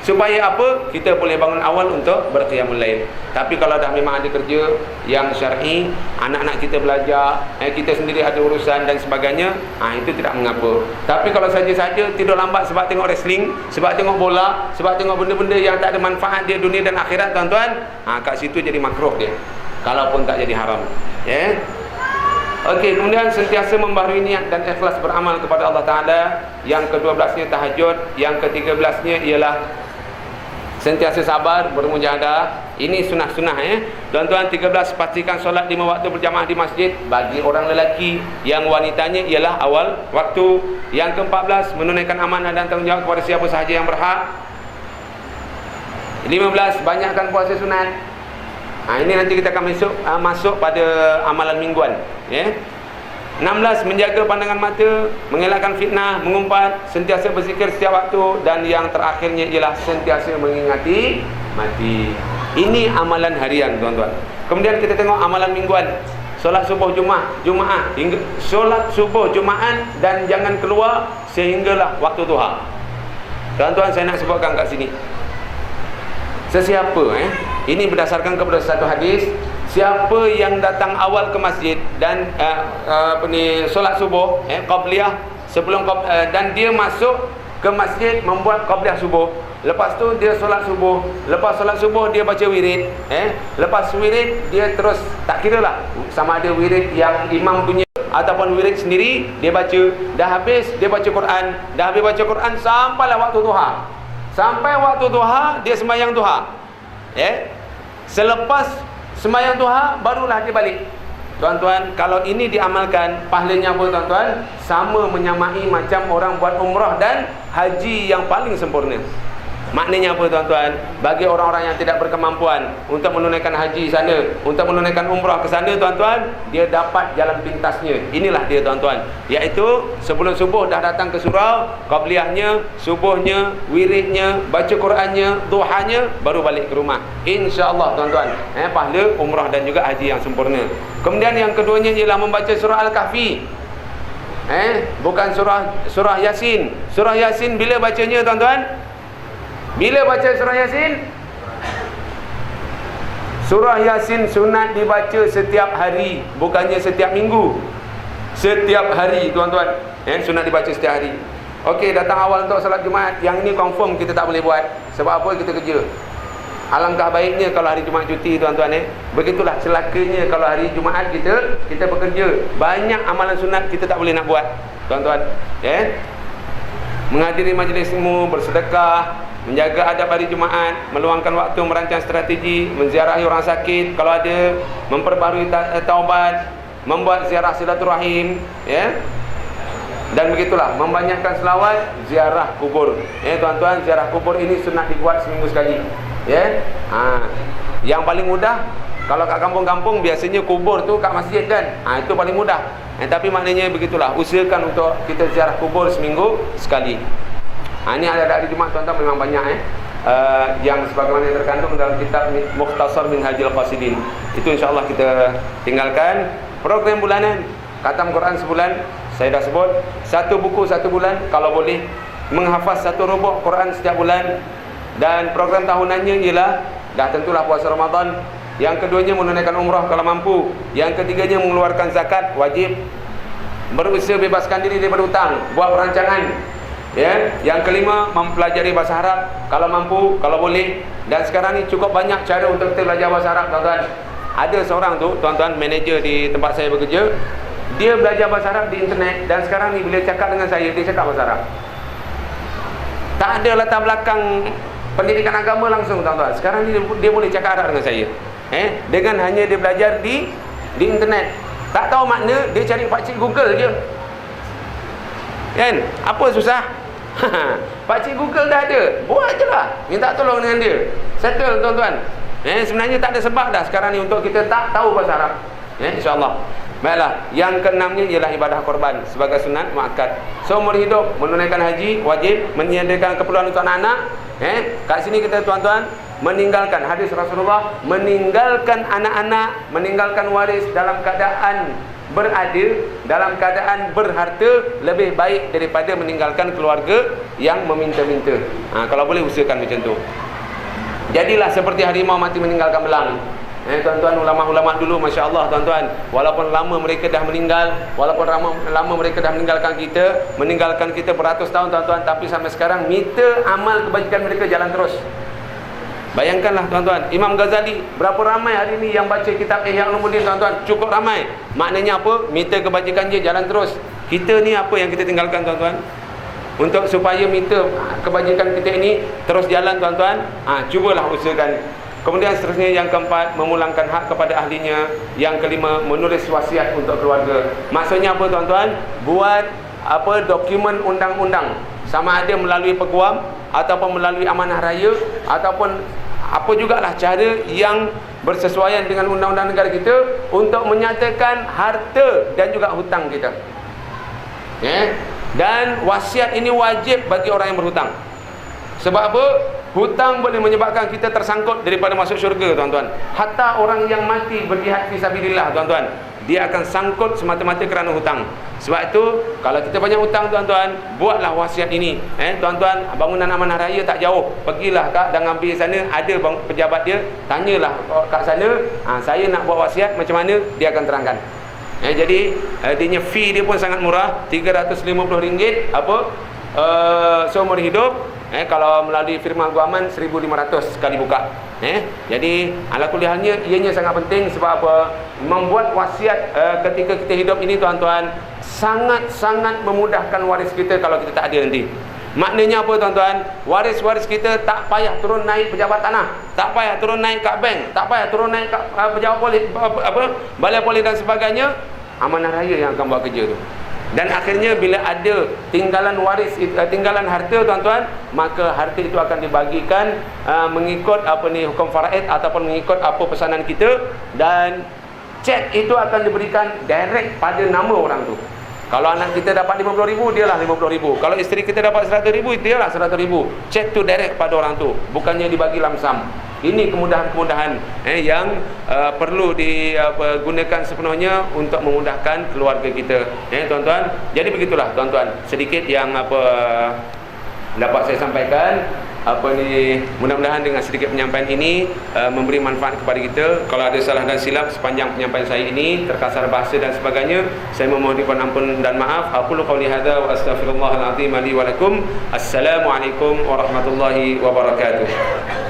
Supaya apa? Kita boleh bangun awal untuk berqiyamul lail. Tapi kalau dah memang ada kerja yang syar'i, anak-anak kita belajar, kita sendiri ada urusan dan sebagainya, itu tidak mengapa. Tapi kalau saja-saja tidur lambat sebab tengok wrestling, sebab tengok bola, sebab tengok benda-benda yang tak ada manfaat dia dunia dan akhirat tuan-tuan, kat situ jadi makruh dia. Kalaupun tak jadi haram. Okey, kemudian sentiasa membaharui niat dan ikhlas beramal kepada Allah Ta'ala. Yang ke-12-nya tahajud. Yang ke-13-nya ialah sentiasa sabar, bermujahadah. Ini sunnah-sunnah Tuan-tuan, 13, pastikan solat 5 waktu berjamaah di masjid bagi orang lelaki. Yang wanitanya ialah awal waktu. Yang ke-14, menunaikan amanah dan tanggungjawab kepada siapa sahaja yang berhak. 15, banyakkan puasa sunat. Ini nanti kita akan masuk pada amalan mingguan. 16, menjaga pandangan mata, mengelakkan fitnah, mengumpat, sentiasa berzikir setiap waktu. Dan yang terakhirnya ialah sentiasa mengingati mati. Ini amalan harian tuan-tuan. Kemudian kita tengok amalan mingguan. Solat subuh Jumaat hingga solat subuh Jumaat dan jangan keluar sehinggalah waktu duha. Tuan-tuan, saya nak sebutkan kat sini. Sesiapa ini berdasarkan kepada satu hadis, siapa yang datang awal ke masjid dan solat subuh qabliyah sebelum dan dia masuk ke masjid membuat qabliyah subuh, lepas tu dia solat subuh, lepas solat subuh dia baca wirid, lepas wirid dia terus, tak kira lah sama ada wirid yang imam punya ataupun wirid sendiri, dia baca, dah habis dia baca Quran, dah habis baca Quran sampailah waktu duha. Sampai waktu duha dia sembahyang duha. Selepas sembahyang duha barulah dia balik. Tuan-tuan, kalau ini diamalkan, pahalanya apa tuan-tuan? Sama menyamai macam orang buat umrah dan haji yang paling sempurna. Maknanya apa tuan-tuan? Bagi orang-orang yang tidak berkemampuan untuk menunaikan haji sana, untuk menunaikan umrah ke sana tuan-tuan, dia dapat jalan pintasnya. Inilah dia tuan-tuan, iaitu sebelum subuh dah datang ke surau, qabliyahnya, subuhnya, wiridnya, baca Qurannya, duhanya, baru balik ke rumah. InsyaAllah tuan-tuan, pahala umrah dan juga haji yang sempurna. Kemudian yang keduanya ialah membaca surah Al-Kahfi. Bukan surah Yasin. Surah Yasin bila bacanya tuan-tuan? Bila baca surah Yasin? Surah Yasin sunat dibaca setiap hari, bukannya setiap minggu. Setiap hari tuan-tuan, sunat dibaca setiap hari. Okey, datang awal untuk salat Jumaat, yang ini confirm kita tak boleh buat. Sebab apa? Kita kerja. Alangkah baiknya kalau hari Jumaat cuti tuan-tuan. Begitulah celakanya kalau hari Jumaat kita bekerja. Banyak amalan sunat kita tak boleh nak buat tuan-tuan. Menghadiri majlis ilmu, bersedekah, menjaga adab hari Jumaat, meluangkan waktu merancang strategi, menziarahi orang sakit kalau ada, memperbaharui taubat, membuat ziarah silaturahim, ya. Dan begitulah, membanyakkan selawat, ziarah kubur. Tuan-tuan, ziarah kubur ini sunat dibuat seminggu sekali. Ya. Yang paling mudah, kalau kat kampung-kampung biasanya kubur tu kat masjid kan. Itu paling mudah. Tapi maknanya begitulah, usahakan untuk kita ziarah kubur seminggu sekali. Ini ada hari Jumaat tuan-tuan memang banyak yang sebagaimana terkandung dalam kitab Mukhtasar Minhajul Qasidin. Itu insya-Allah kita tinggalkan. Program bulanan, khatam Quran sebulan, saya dah sebut. Satu buku satu bulan kalau boleh, menghafaz satu rubuk Quran setiap bulan. Dan program tahunannya ialah, dah tentulah puasa Ramadan. Yang keduanya menunaikan umrah kalau mampu. Yang ketiganya mengeluarkan zakat wajib. Berusaha bebaskan diri daripada hutang, buat perancangan. Ya, yang kelima mempelajari bahasa Arab kalau mampu, kalau boleh. Dan sekarang ni cukup banyak cara untuk kita belajar bahasa Arab, tuan-tuan. Ada seorang tu, tuan-tuan, manager di tempat saya bekerja. Dia belajar bahasa Arab di internet. Dan sekarang ni bila cakap dengan saya, dia cakap bahasa Arab. Tak ada latar belakang pendidikan agama langsung, tuan-tuan. Sekarang ni dia boleh cakap Arab dengan saya. Dengan hanya dia belajar di internet. Tak tahu makna, dia cari pakcik Google je. Kan? Apa susah? Pakcik Google dah ada. Buat je lah. Minta tolong dengan dia. Settle, tuan-tuan. Sebenarnya tak ada sebab dah sekarang ni untuk kita tak tahu bahasa Arab. InsyaAllah. Baiklah, yang keenamnya ialah ibadah korban sebagai sunat muakkad. Seumur hidup menunaikan haji wajib, menyediakan keperluan untuk anak-anak. Kat sini kita, tuan-tuan, meninggalkan hadis Rasulullah, meninggalkan anak-anak, meninggalkan waris dalam keadaan berada, dalam keadaan berharta lebih baik daripada meninggalkan keluarga yang meminta-minta. Kalau boleh usahakan macam tu. Jadilah seperti harimau mati meninggalkan belang. Tuan-tuan, ulama-ulama dulu, Masya Allah, tuan-tuan, walaupun lama mereka dah meninggal, walaupun lama mereka dah meninggalkan kita beratus tahun, tuan-tuan, tapi sampai sekarang mita amal kebajikan mereka jalan terus. Bayangkanlah, tuan-tuan, Imam Ghazali, berapa ramai hari ini yang baca kitab Ihya Ulumuddin, tuan-tuan? Cukup ramai. Maknanya apa? Mita kebajikan dia jalan terus. Kita ni apa yang kita tinggalkan, tuan-tuan? Untuk supaya mita kebajikan kita ini terus jalan, tuan-tuan, cubalah usahakan. Kemudian seterusnya, yang keempat, memulangkan hak kepada ahlinya. Yang kelima, menulis wasiat untuk keluarga. Maksudnya apa, tuan-tuan? Buat dokumen undang-undang, sama ada melalui peguam ataupun melalui amanah raya, ataupun apa jugalah cara yang bersesuaian dengan undang-undang negara kita untuk menyatakan harta dan juga hutang kita. Dan wasiat ini wajib bagi orang yang berhutang. Sebab apa? Hutang boleh menyebabkan kita tersangkut daripada masuk syurga, tuan-tuan. Hatta orang yang mati berjihad fisabilillah, tuan-tuan, dia akan sangkut semata-mata kerana hutang. Sebab itu, kalau kita banyak hutang, tuan-tuan, buatlah wasiat ini. Tuan-tuan, bangunan amanah raya tak jauh. Pergilah kat dan ambil sana, ada pejabat dia, tanyalah kat sana, saya nak buat wasiat macam mana, dia akan terangkan. Jadi, dia fee dia pun sangat murah, RM350 seumur hidup. Kalau melalui firma guaman 1,500 sekali buka. Jadi ala kuliahnya ianya sangat penting. Sebab apa? Membuat wasiat ketika kita hidup ini, tuan-tuan, sangat-sangat memudahkan waris kita kalau kita tak ada nanti. Maknanya apa, tuan-tuan? Waris-waris kita tak payah turun naik pejabat tanah, tak payah turun naik kat bank, tak payah turun naik kat pejabat polis, balai polis dan sebagainya. Amanah raya yang akan buat kerja tu. Dan akhirnya bila ada tinggalan waris, tinggalan harta, tuan-tuan, maka harta itu akan dibagikan mengikut hukum faraid ataupun mengikut apa pesanan kita, dan cek itu akan diberikan direct pada nama orang tu. Kalau anak kita dapat 50,000, dialah 50,000. Kalau isteri kita dapat 100,000, dialah 100,000. Cek tu direct pada orang tu, bukannya dibagi lamsam. Ini kemudahan-kemudahan yang perlu digunakan sepenuhnya untuk memudahkan keluarga kita, tuan-tuan. Jadi begitulah, tuan-tuan, sedikit yang dapat saya sampaikan. Mudah-mudahan dengan sedikit penyampaian ini memberi manfaat kepada kita. Kalau ada salah dan silap sepanjang penyampaian saya ini, terkasar bahasa dan sebagainya, saya memohon ampun dan maaf. Aqulu qouli hadza wa astaghfirullahal azim li wa lakum. Assalamualaikum warahmatullahi wabarakatuh.